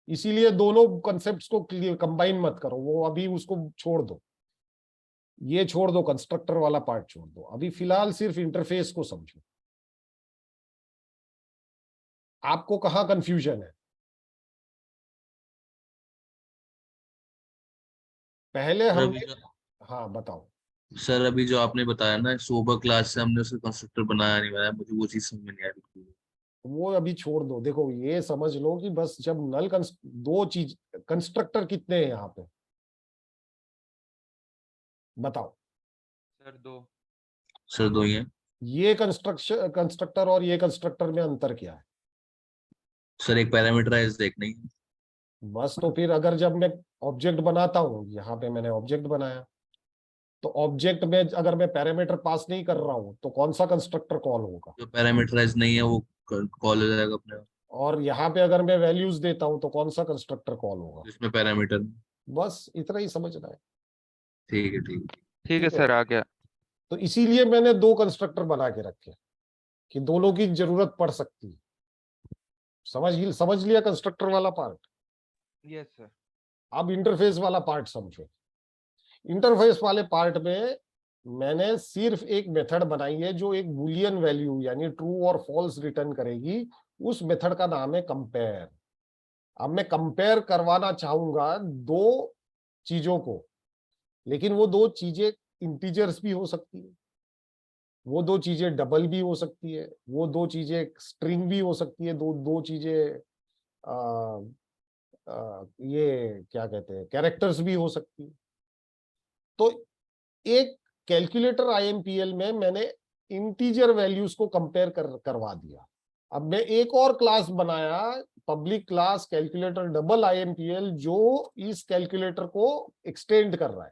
S1: इसीलिए दोनों कंसेप्ट्स को कंबाइन मत करो, वो अभी उसको छोड़ दो, ये छोड़ दो, कंस्ट्रक्टर वाला पार्ट छोड़ दो, अभी फिलहाल सिर्फ इंटरफेस को समझो। आपको कहाँ कंफ्यूजन है? पहले
S9: सर
S1: हमने, हाँ बताओ।
S9: सर अभी जो आपने बताया ना, सुबह क्लास से हमने उसका कंस्ट्रक्टर बनाया नहीं बनाया, मुझे वो चीज समझ में नहीं आ रही।
S1: वो अभी छोड़ दो, देखो ये समझ लो कि बस जब दो चीज, कंस्ट्रक्टर कितने हैं यहाँ पे बताओ?
S6: सर 2।
S9: सर 2 ही है।
S1: ये कंस्ट्रक्टर और ये कंस्ट्रक्टर में अंतर क्या है?
S9: सर एक पैरामीटराइज एक नहीं है।
S1: बस तो फिर अगर जब मैं ऑब्जेक्ट बनाता हूँ, यहाँ पे मैंने ऑब्जेक्ट बनाया, तो ऑब्जेक्ट में अगर मैं पैरामीटर पास नहीं कर रहा हूँ तो कौन सा कंस्ट्रक्टर कॉल होगा?
S9: जो पैरामीटराइज नहीं है वो कॉल हो जाएगा अपने आप,
S1: और यहाँ पे अगर मैं वैल्यूज देता हूँ तो कौन सा कंस्ट्रक्टर कॉल होगा?
S9: जिसमें पैरामीटर।
S1: बस इतना ही समझना है।
S9: ठीक है ठीक है।
S6: ठीक है सर, आ गया।
S1: तो इसीलिए मैंने दो कंस्ट्रक्टर बना के रखे कि दोनों की जरूरत पड़ सकती है। समझ लिया कंस्ट्रक्टर वाला पार्ट?
S6: Yes sir.
S1: अब इंटरफेस वाला पार्ट समझो। इंटरफेस वाले पार्ट में मैंने सिर्फ एक मेथड बनाई है जो एक बूलियन वैल्यू यानी ट्रू और फॉल्स रिटर्न करेगी। उस मेथड का नाम है कंपेयर। अब मैं कंपेयर करवाना चाहूंगा दो चीजों को, लेकिन वो दो चीजें इंटीजर्स भी हो सकती है, वो दो चीजें डबल भी हो सकती है, वो दो चीजें स्ट्रिंग भी हो सकती है, दो दो चीजें ये क्या कहते हैं कैरेक्टर्स भी हो सकती है। तो एक कैलकुलेटर आईएमपीएल में मैंने इंटीजर वैल्यूज को कंपेयर करवा दिया। अब मैं एक और क्लास बनाया, पब्लिक क्लास कैलकुलेटर डबल आईएमपीएल, जो इस कैलकुलेटर को एक्सटेंड कर रहा है।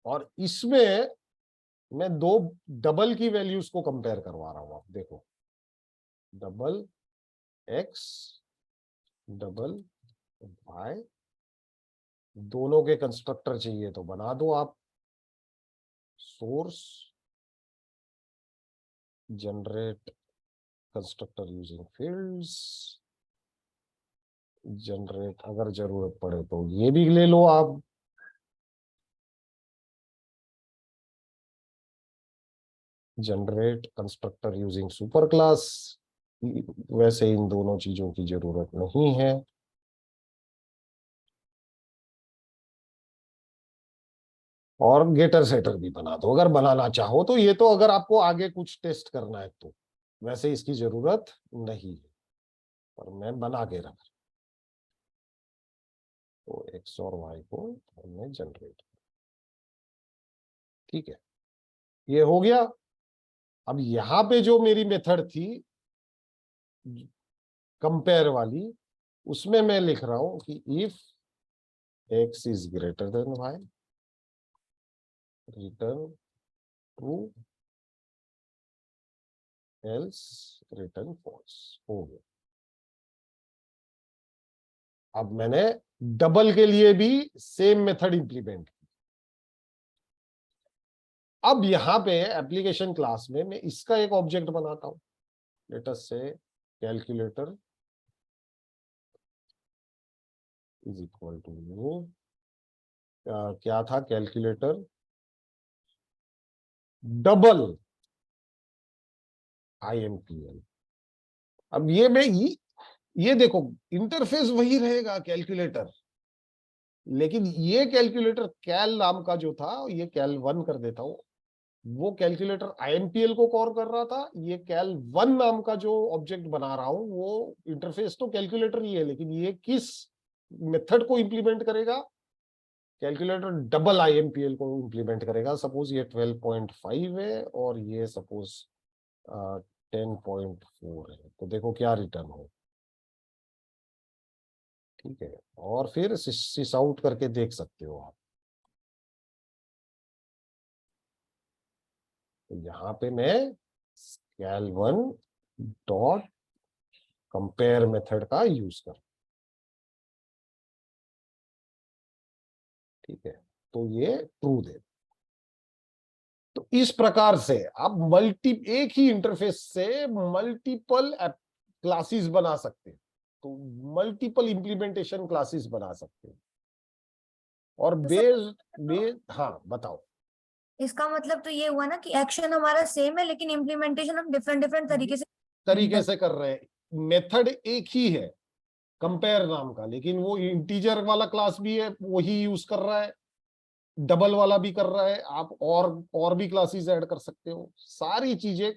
S1: और इसमें मैं दो डबल की वैल्यूज को कंपेयर करवा रहा हूं। आप देखो, डबल एक्स डबल वाई, दोनों के कंस्ट्रक्टर चाहिए तो बना दो आप। Source generate constructor using fields, generate अगर जरूरत पड़े तो ये भी ले लो आप। Generate constructor using super class, वैसे इन दोनों चीजों की जरूरत नहीं है। और गेटर सेटर भी बना दो अगर बनाना चाहो तो। ये तो अगर आपको आगे कुछ टेस्ट करना है तो, वैसे इसकी जरूरत नहीं है, पर मैं बना के रख। तो एक्स और वाई को हमने जनरेट, ठीक है, ये हो गया। अब यहां पे जो मेरी मेथड थी कंपेयर वाली, उसमें मैं लिख रहा हूं कि if x is greater than y return true else return false. हो गया। अब मैंने डबल के लिए भी सेम मेथड इंप्लीमेंट की। अब यहां पे एप्लीकेशन क्लास में मैं इसका एक ऑब्जेक्ट बनाता हूं। लेट अस से calculator is equal to new, क्या था कैलकुलेटर डबल आईएमपीएल। अब ये देखो, इंटरफेस वही रहेगा कैलकुलेटर, लेकिन ये कैलकुलेटर कैल नाम का जो था, ये कैल 1 कर देता हूं। वो कैलकुलेटर आईएमपीएल को कॉल कर रहा था, ये कैल 1 नाम का जो ऑब्जेक्ट बना रहा हूं वो इंटरफेस तो कैलकुलेटर ही है, लेकिन ये किस मेथड को इंप्लीमेंट करेगा? कैलकुलेटर डबल आईएमपीएल को इंप्लीमेंट करेगा। सपोज ये 12.5 है और ये सपोज 10.4 है, तो देखो क्या रिटर्न हो। ठीक है, और फिर सिस आउट करके देख सकते हो आप। तो यहाँ पे मैं scale1 डॉट कंपेयर मेथड का यूज कर, ठीक है, तो ये ट्रू दे। तो इस प्रकार से आप एक ही इंटरफेस से मल्टीपल क्लासेस बना सकते हैं, तो मल्टीपल इंप्लीमेंटेशन क्लासेस बना सकते हैं। और हाँ बताओ।
S11: इसका मतलब तो ये हुआ ना कि एक्शन हमारा सेम है लेकिन इम्प्लीमेंटेशन हम डिफरेंट डिफरेंट तरीके से
S1: कर रहे हैं। मेथड एक ही है कंपेयर नाम का, लेकिन वो इंटीजर वाला क्लास भी है वही यूज कर रहा है, डबल वाला भी कर रहा है, आप और भी क्लासेस ऐड कर सकते हो, सारी चीजें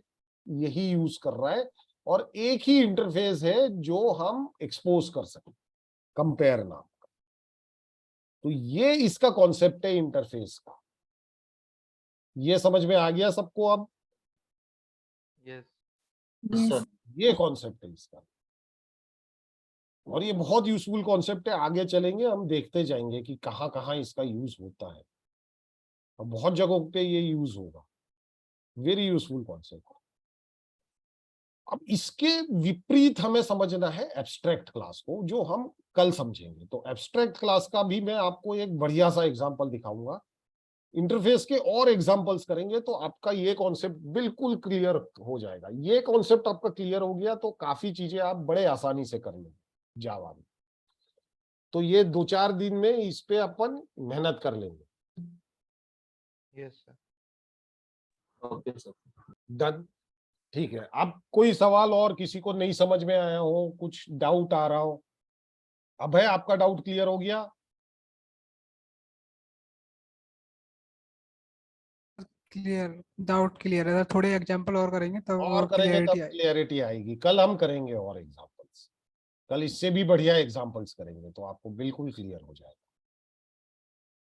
S1: यही यूज कर रहा है, और एक ही इंटरफेस है जो हम एक्सपोज कर सकते, कंपेयर नाम का। तो ये इसका कॉन्सेप्ट है इंटरफेस का। ये समझ में आ गया सबको अब?
S6: यस।
S1: ये कॉन्सेप्ट है इसका, और ये बहुत यूजफुल कॉन्सेप्ट है। आगे चलेंगे हम देखते जाएंगे कि कहाँ कहाँ इसका यूज होता है, और बहुत जगहों पे ये यूज होगा। Very useful concept. अब इसके विपरीत हमें समझना है एब्स्ट्रैक्ट क्लास को, जो हम कल समझेंगे। तो एब्स्ट्रैक्ट क्लास का भी मैं आपको एक बढ़िया सा एग्जांपल दिखाऊंगा। इंटरफेस के और एग्जांपल्स करेंगे तो आपका ये कॉन्सेप्ट बिल्कुल क्लियर हो जाएगा। ये कॉन्सेप्ट आपका क्लियर हो गया तो काफी चीजें आप बड़े आसानी से कर लेंगे जावा में। तो ये 2-4 दिन में इस पे अपन मेहनत कर लेंगे।
S6: Yes sir.
S9: Okay sir.
S1: Done. ठीक है, अब कोई सवाल और किसी को नहीं समझ में आया हो, कुछ डाउट आ रहा हो? अब है आपका डाउट क्लियर हो गया?
S3: क्लियर, डाउट क्लियर है सर। थोड़े एग्जांपल और करेंगे तो
S1: और करेंगे तब
S3: क्लियरिटी आएगी।
S1: क्लियरिटी आएगी। कल हम करेंगे और एग्जांपल्स, कल इससे भी बढ़िया एग्जांपल्स करेंगे तो आपको बिल्कुल क्लियर हो जाएगा।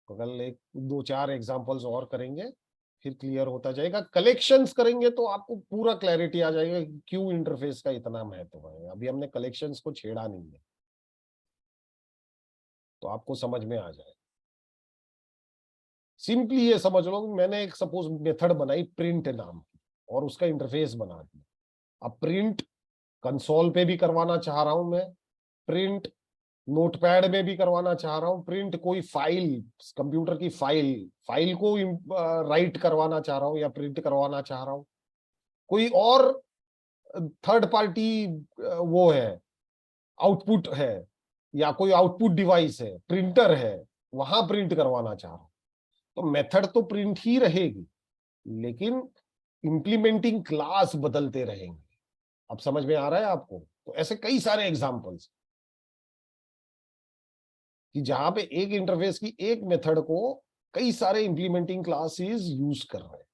S1: तो कल 1-2-4 एग्जांपल्स और करेंगे, फिर क्लियर होता जाएगा। कलेक्शंस करेंगे तो आपको पूरा क्लैरिटी आ जाएगा कि क्यों इंटरफेस का इतना महत्व है। अभी हमने कलेक्शंस को छेड़ा नहीं है, तो आपको समझ में आ जाएगा। सिंपली ये समझ लो कि मैंने एक सपोज मेथड बनाई प्रिंट नाम की, और उसका इंटरफेस बना दिया। अब प्रिंट कंसोल पे भी करवाना चाह रहा हूं मैं, प्रिंट नोटपैड में भी करवाना चाह रहा हूं, प्रिंट कोई फाइल, कंप्यूटर की फाइल को राइट करवाना चाह रहा हूं या प्रिंट करवाना चाह रहा हूं, कोई और थर्ड पार्टी वो है आउटपुट है, या कोई आउटपुट डिवाइस है, प्रिंटर है, वहां प्रिंट करवाना चाह रहा हूं, तो मेथड तो प्रिंट ही रहेगी, लेकिन इंप्लीमेंटिंग क्लास बदलते रहेंगे। अब समझ में आ रहा है आपको? तो ऐसे कई सारे एग्जांपल्स कि जहां पे एक इंटरफेस की एक मेथड को कई सारे इंप्लीमेंटिंग क्लासेस यूज कर रहे हैं।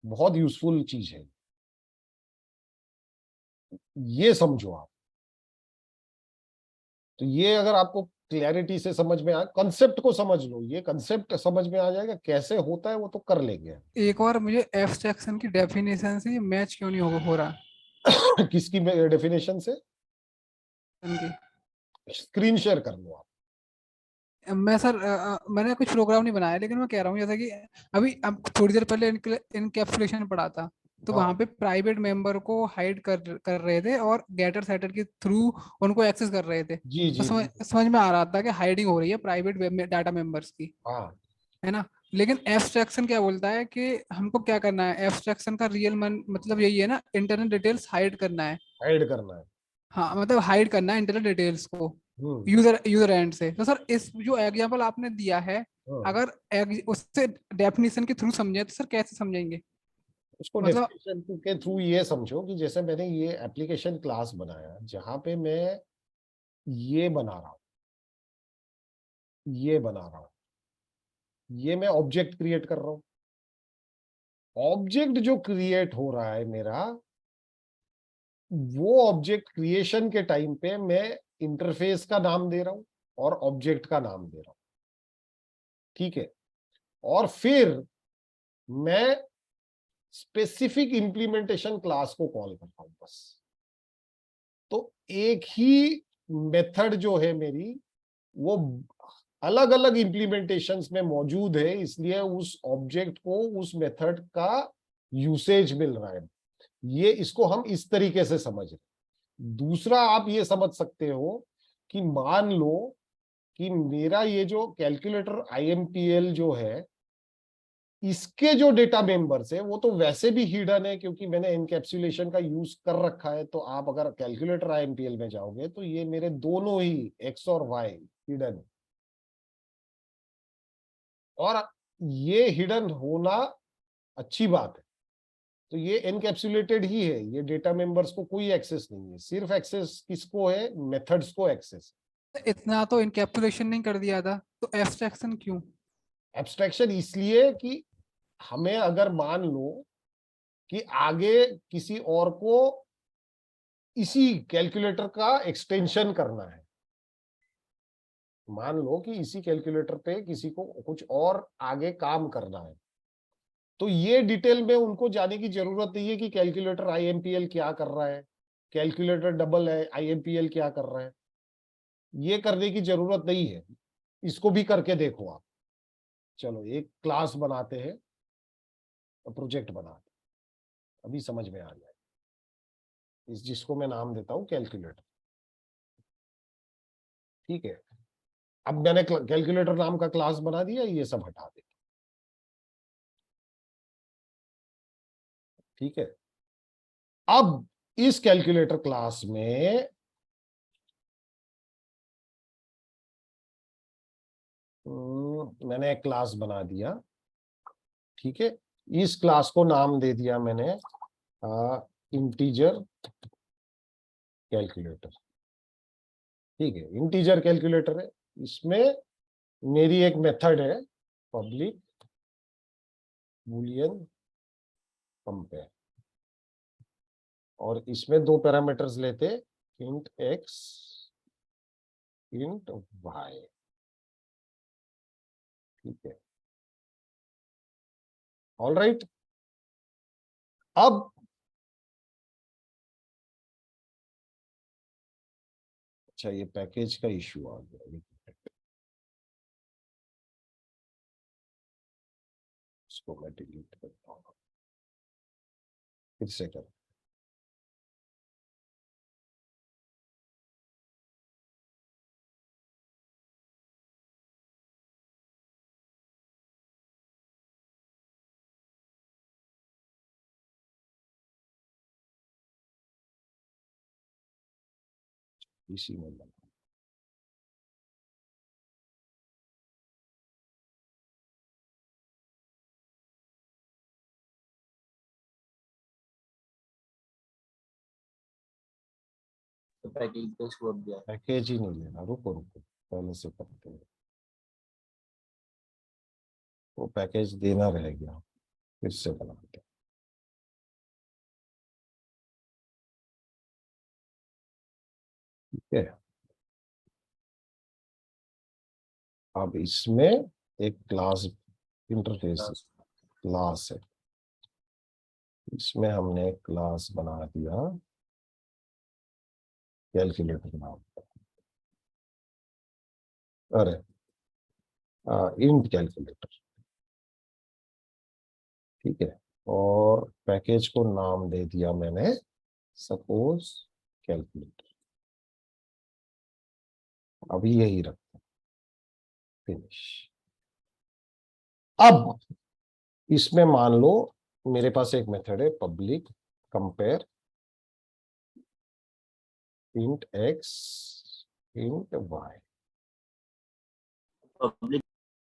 S1: बहुत यूजफुल चीज है, ये समझो आप। तो ये अगर आपको क्लैरिटी से समझ में आ, कंसेप्ट को समझ लो, ये कंसेप्ट समझ में आ जाएगा। कैसे होता है वो तो कर लेंगे।
S3: एक और मुझे एब्स्ट्रैक्शन की डेफिनेशन से मैच क्यों नहीं हो रहा?
S1: किसकी डेफिनेशन से?
S3: इनकी
S1: स्क्रीन शेयर कर लो आप।
S3: मैं सर मैंने कुछ प्रोग्राम नहीं बनाया, लेकिन मैं कह रहा हूँ जैसा कि अभी अब थोड़ी देर पहले इनकैप्सुलेशन पढ़ा था, तो
S1: हाँ।
S3: वहां पे प्राइवेट मेंबर को हाइड कर रहे थे और गेटर सेटर के थ्रू उनको एक्सेस कर रहे थे।
S1: जी
S3: तो
S1: जी
S3: समझ में आ रहा था कि हाइडिंग हो रही है प्राइवेट डाटा मेंबर्स की,
S1: हाँ
S3: है ना। लेकिन एब्स्ट्रैक्शन क्या बोलता है कि हमको क्या करना है? एब्स्ट्रैक्शन का रियल मतलब यही है ना, इंटरनल डिटेल्स हाइड करना है।
S1: हाइड करना है।
S3: हाँ, मतलब हाइड करना है इंटरनल डिटेल्स को
S1: हम्म,
S3: यूजर एंड से। तो सर इस जो एग्जांपल आपने दिया है,
S1: हाँ।
S3: अगर उससे डेफिनेशन के थ्रू समझे तो सर कैसे समझेंगे?
S1: उसको
S3: मतलब
S1: डेफिनेशन के थ्रू ये समझो कि जैसे मैंने ये एप्लीकेशन क्लास बनाया जहां पे मैं ये बना रहा हूं, ये बना रहा हूं, ये मैं ऑब्जेक्ट क्रिएट कर रहा हूं। ऑब्जेक्ट जो क्रिएट हो रहा है मेरा, वो ऑब्जेक्ट क्रिएशन के टाइम पे मैं इंटरफेस का नाम दे रहा हूं और ऑब्जेक्ट का नाम दे रहा हूं, ठीक है। और फिर मैं स्पेसिफिक इंप्लीमेंटेशन क्लास को कॉल करता हूं बस। तो एक ही मेथड जो है मेरी, वो अलग अलग इंप्लीमेंटेशंस में मौजूद है, इसलिए उस ऑब्जेक्ट को उस मेथड का यूसेज मिल रहा है। ये इसको हम इस तरीके से समझ रहे हैं। दूसरा आप ये समझ सकते हो कि मान लो कि मेरा ये जो कैलकुलेटर IMPL जो है, इसके जो डेटा मेंबर्स है वो तो वैसे भी हिडन है क्योंकि मैंने एनकैप्सुलेशन का यूज कर रखा है। तो आप अगर कैलकुलेटर IMPL में जाओगे तो ये मेरे दोनों ही X और Y हिडन है, और ये हिडन होना अच्छी बात है। तो ये एनकैप्सुलेटेड ही है, ये डेटा मेंबर्स को कोई एक्सेस नहीं है, सिर्फ एक्सेस किसको है, मेथड्स को एक्सेस।
S3: इतना तो इनकैप्सुलेशन नहीं कर दिया था, तो एब्स्ट्रैक्शन क्यों?
S1: एब्स्ट्रैक्शन इसलिए कि हमें अगर मान लो कि आगे किसी और को इसी कैलकुलेटर का एक्सटेंशन करना है, मान लो कि इसी कैलकुलेटर पे किसी को कुछ और आगे काम करना है, तो ये डिटेल में उनको जाने की जरूरत नहीं है कि कैलकुलेटर IMPL क्या कर रहा है, कैलकुलेटर डबल है IMPL क्या कर रहा है, ये करने की जरूरत नहीं है। इसको भी करके देखो आप। चलो एक क्लास बनाते हैं, प्रोजेक्ट बनाते हैं, अभी समझ में आ जाए। इस जिसको मैं नाम देता हूं कैलकुलेटर, ठीक है। अब मैंने कैलकुलेटर नाम का क्लास बना दिया, ये सब हटा दे, ठीक है। अब इस कैलकुलेटर क्लास में मैंने एक क्लास बना दिया, ठीक है। इस क्लास को नाम दे दिया मैंने इंटीजर कैलकुलेटर, ठीक है। इंटीजर कैलकुलेटर है, इसमें मेरी एक मेथड है पब्लिक बूलियन कंपेयर, और इसमें दो पैरामीटर्स लेते, इंट x इंट y, ठीक है। All right. अब अच्छा, ये पैकेज का इश्यू आ गया, इसको मैं डिलीट करता हूँ, फिर से कर। इसी में बना, पैकेज ही नहीं लेना, रुको रुको, पहले से करते हैं। वो पैकेज देना रह गया, फिर से बनाते हैं, ठीक है। अब इसमें एक क्लास इंटरफेस क्लास है, इसमें हमने क्लास बना दिया कैलकुलेटर नाम, अरे इंट कैलकुलेटर, ठीक है। और पैकेज को नाम दे दिया मैंने सपोज कैलकुलेटर, अभी यही रखते हैं, फिनिश। अब इसमें मान लो मेरे पास एक मेथड है public compare int x int y,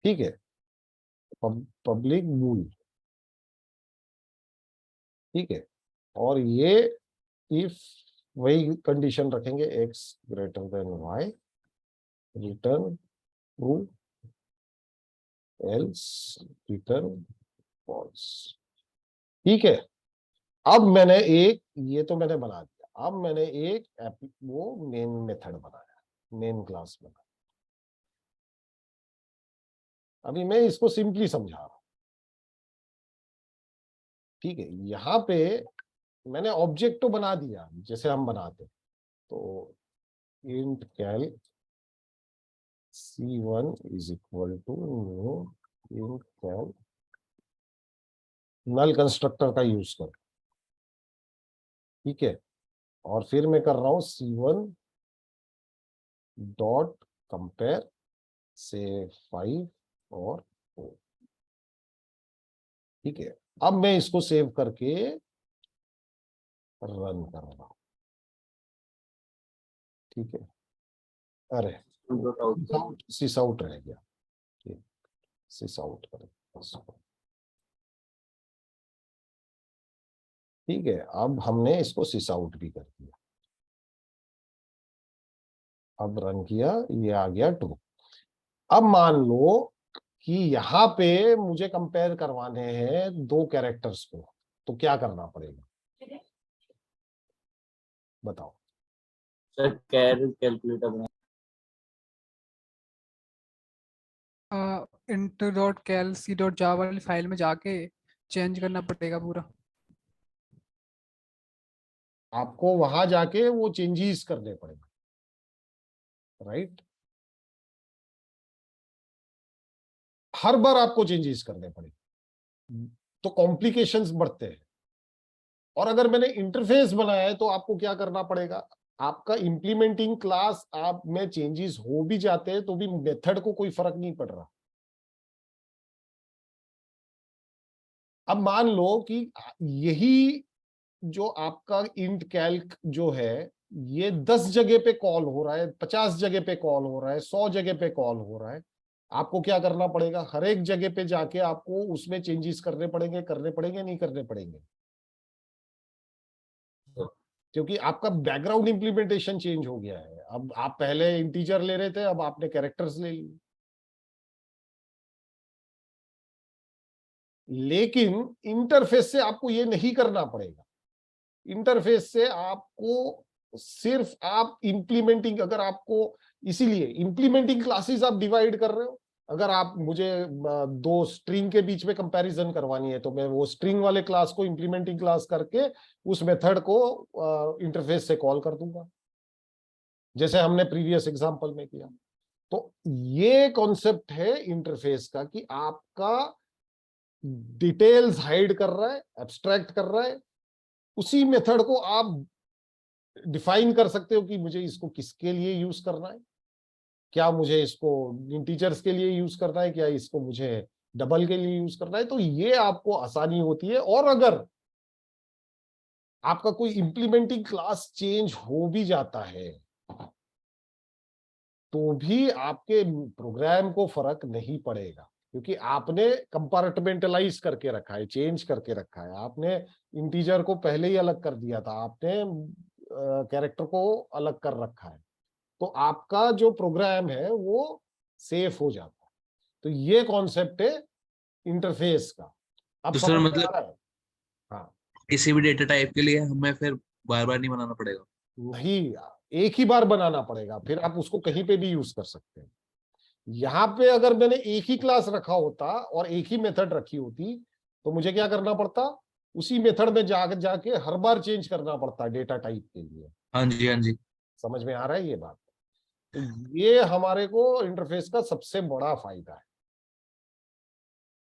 S1: ठीक है। पब्लिक बूल, ठीक है। और ये इफ वही कंडीशन रखेंगे x greater than y, return true, else return false, ठीक है। अब मैंने एक, ये तो मैंने बना दिया, अब मैंने एक वो मेन मेथड बनाया, मेन क्लास बनाया। अभी मैं इसको सिंपली समझा रहा हूं, ठीक है। यहाँ पे मैंने ऑब्जेक्ट तो बना दिया जैसे हम बनाते, तो int cal C1 is equal to new int cal, null constructor का यूज करो, ठीक है। और फिर मैं कर रहा हूं C1 डॉट कंपेयर से 5 और 4। ठीक है, अब मैं इसको सेव करके रन कर रहा हूं। ठीक है, अरे सिस आउट रह गया, सिस आउट करें। ठीक है, अब हमने इसको सिस आउट भी कर दिया। अब रन किया, ये आ गया ट्रू। अब मान लो कि यहाँ पे मुझे कंपेयर करवाने हैं दो कैरेक्टर्स को, तो क्या करना पड़ेगा बताओ।
S5: सर कैलकुलेटर बना।
S3: int.cal.c.java वाली फाइल में जाके चेंज करना पड़ेगा पूरा।
S1: आपको वहां जाके वो चेंजेस करने पड़ेगा, राइट। हर बार आपको चेंजेस करने पड़ेंगे, तो कॉम्प्लिकेशंस बढ़ते हैं। और अगर मैंने इंटरफेस बनाया है तो आपको क्या करना पड़ेगा, आपका इंप्लीमेंटिंग क्लास आप में चेंजेस हो भी जाते हैं तो भी मेथड को कोई फर्क नहीं पड़ रहा। अब मान लो कि यही जो आपका इंट कैल्क जो है ये 10 जगह पे कॉल हो रहा है, 50 जगह पे कॉल हो रहा है, 100 जगह पे कॉल हो रहा है, आपको क्या करना पड़ेगा, हर एक जगह पे जाके आपको उसमें चेंजेस करने पड़ेंगे नहीं करने पड़ेंगे, क्योंकि आपका बैकग्राउंड इंप्लीमेंटेशन चेंज हो गया है। अब आप पहले इंटीजर ले रहे थे, अब आपने कैरेक्टर्स ले लिए। लेकिन इंटरफेस से आपको ये नहीं करना पड़ेगा। इंटरफेस से आपको सिर्फ आप इंप्लीमेंटिंग, अगर आपको, इसीलिए इंप्लीमेंटिंग क्लासेस आप डिवाइड कर रहे हो। अगर आप मुझे दो स्ट्रिंग के बीच में कंपैरिजन करवानी है तो मैं वो स्ट्रिंग वाले क्लास को इंप्लीमेंटिंग क्लास करके उस मेथड को इंटरफेस से कॉल कर दूंगा, जैसे हमने प्रीवियस एग्जांपल में किया। तो ये कॉन्सेप्ट है इंटरफेस का कि आपका डिटेल्स हाइड कर रहा है, एब्स्ट्रैक्ट कर रहा है। उसी मेथड को आप डिफाइन कर सकते हो कि मुझे इसको किसके लिए यूज करना है, क्या मुझे इसको इंटीजर्स के लिए यूज करना है, क्या इसको मुझे डबल के लिए यूज करना है। तो ये आपको आसानी होती है। और अगर आपका कोई इंप्लीमेंटिंग क्लास चेंज हो भी जाता है तो भी आपके प्रोग्राम को फर्क नहीं पड़ेगा, क्योंकि आपने कंपार्टमेंटलाइज करके रखा है, चेंज करके रखा है। आपने इंटीजर को पहले ही अलग कर दिया था, आपने कैरेक्टर को अलग कर रखा है, तो आपका जो प्रोग्राम है वो सेफ हो जाता है। तो ये कॉन्सेप्ट है इंटरफेस का। अब
S9: तो सर
S1: समझ में आ
S9: मतलब
S1: रहा है? हाँ,
S9: किसी भी डेटा टाइप के लिए हमें फिर बार बार नहीं बनाना पड़ेगा।
S1: नहीं, एक ही बार बनाना पड़ेगा, फिर आप उसको कहीं पे भी यूज कर सकते हैं। यहाँ पे अगर मैंने एक ही क्लास रखा होता और एक ही मेथड रखी होती तो मुझे क्या करना पड़ता, उसी मेथड में जाके हर बार चेंज करना पड़ता डेटा टाइप के लिए।
S9: हाँ जी, हाँ जी।
S1: समझ में आ रहा है ये बात? तो ये हमारे को इंटरफेस का सबसे बड़ा फायदा है,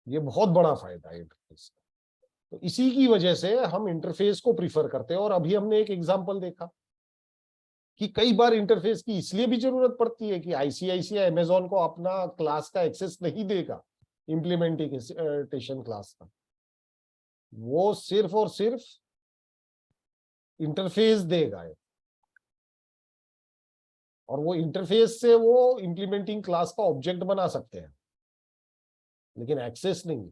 S1: ये बहुत बड़ा फायदा है इंटरफेस का। तो इसी की वजह से हम इंटरफेस को प्रीफर करते हैं। और अभी हमने एक एग्जांपल देखा कि कई बार इंटरफेस की इसलिए भी जरूरत पड़ती है कि आईसीआईसीआई अमेज़न को अपना क्लास का एक्सेस नहीं देगा, इंप्लीमेंटेशन क्लास का, वो सिर्फ और सिर्फ इंटरफेस देगा। और वो इंटरफेस से वो इंप्लीमेंटिंग क्लास का ऑब्जेक्ट बना सकते हैं, लेकिन एक्सेस नहीं।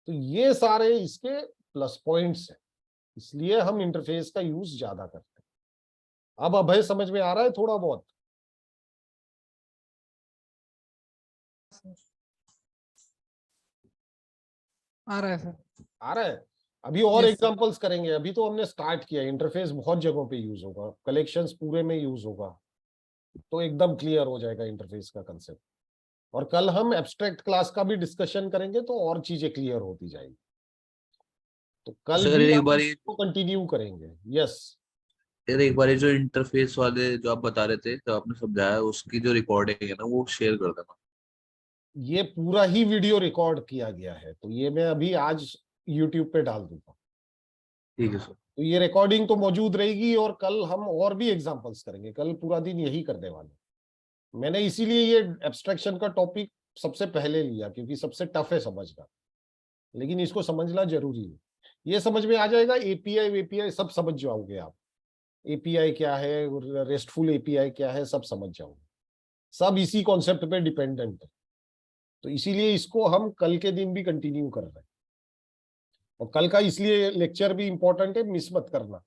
S1: तो ये सारे इसके प्लस पॉइंट्स हैं, इसलिए हम इंटरफेस का यूज ज्यादा करते हैं। अब अभय समझ में आ रहा है थोड़ा बहुत?
S3: आ रहा है सर।
S1: आ रहा है। अभी और
S3: Yes,
S1: एग्जांपल्स करेंगे, अभी तो हमने स्टार्ट किया। इंटरफेस बहुत जगहों पे यूज होगा, कलेक्शंस पूरे में यूज होगा, तो एकदम क्लियर हो जाएगा इंटरफेस का कंसेप्ट। और कल हम एब्स्ट्रैक्ट क्लास का भी डिस्कशन करेंगे तो और चीजें क्लियर होती जाएगी। तो कल
S9: सर
S1: भी
S9: एक
S1: हम
S9: बार
S1: इसको कंटिन्यू करेंगे। यस,
S9: यार एक बार जो इंटरफेस वाले जो आप बता रहे थे, जो आपने समझाया, उसकी जो रिकॉर्डिंग है ना वो शेयर कर देना।
S1: ये पूरा ही वीडियो रिकॉर्ड किया गया है, तो ये मैं अभी आज यूट्यूब पे डाल दूंगा।
S9: ठीक है सर।
S1: तो ये रिकॉर्डिंग तो मौजूद रहेगी और कल हम और भी एग्जांपल्स करेंगे। कल पूरा दिन यही करने वाले। मैंने इसीलिए ये एब्स्ट्रैक्शन का टॉपिक सबसे पहले लिया, क्योंकि सबसे टफ है समझना, लेकिन इसको समझना जरूरी है। ये समझ में आ जाएगा, एपीआई वेपीआई सब समझ जाओगे आप। एपीआई क्या है, रेस्टफुल एपीआई क्या है, सब समझ जाओगे। सब इसी कॉन्सेप्ट पे डिपेंडेंट है, तो इसीलिए इसको हम कल के दिन भी कंटिन्यू कर रहे हैं। और कल का इसलिए लेक्चर भी इंपॉर्टेंट है, मिस मत करना।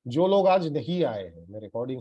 S1: जो लोग आज नहीं आए हैं, मैं रिकॉर्डिंग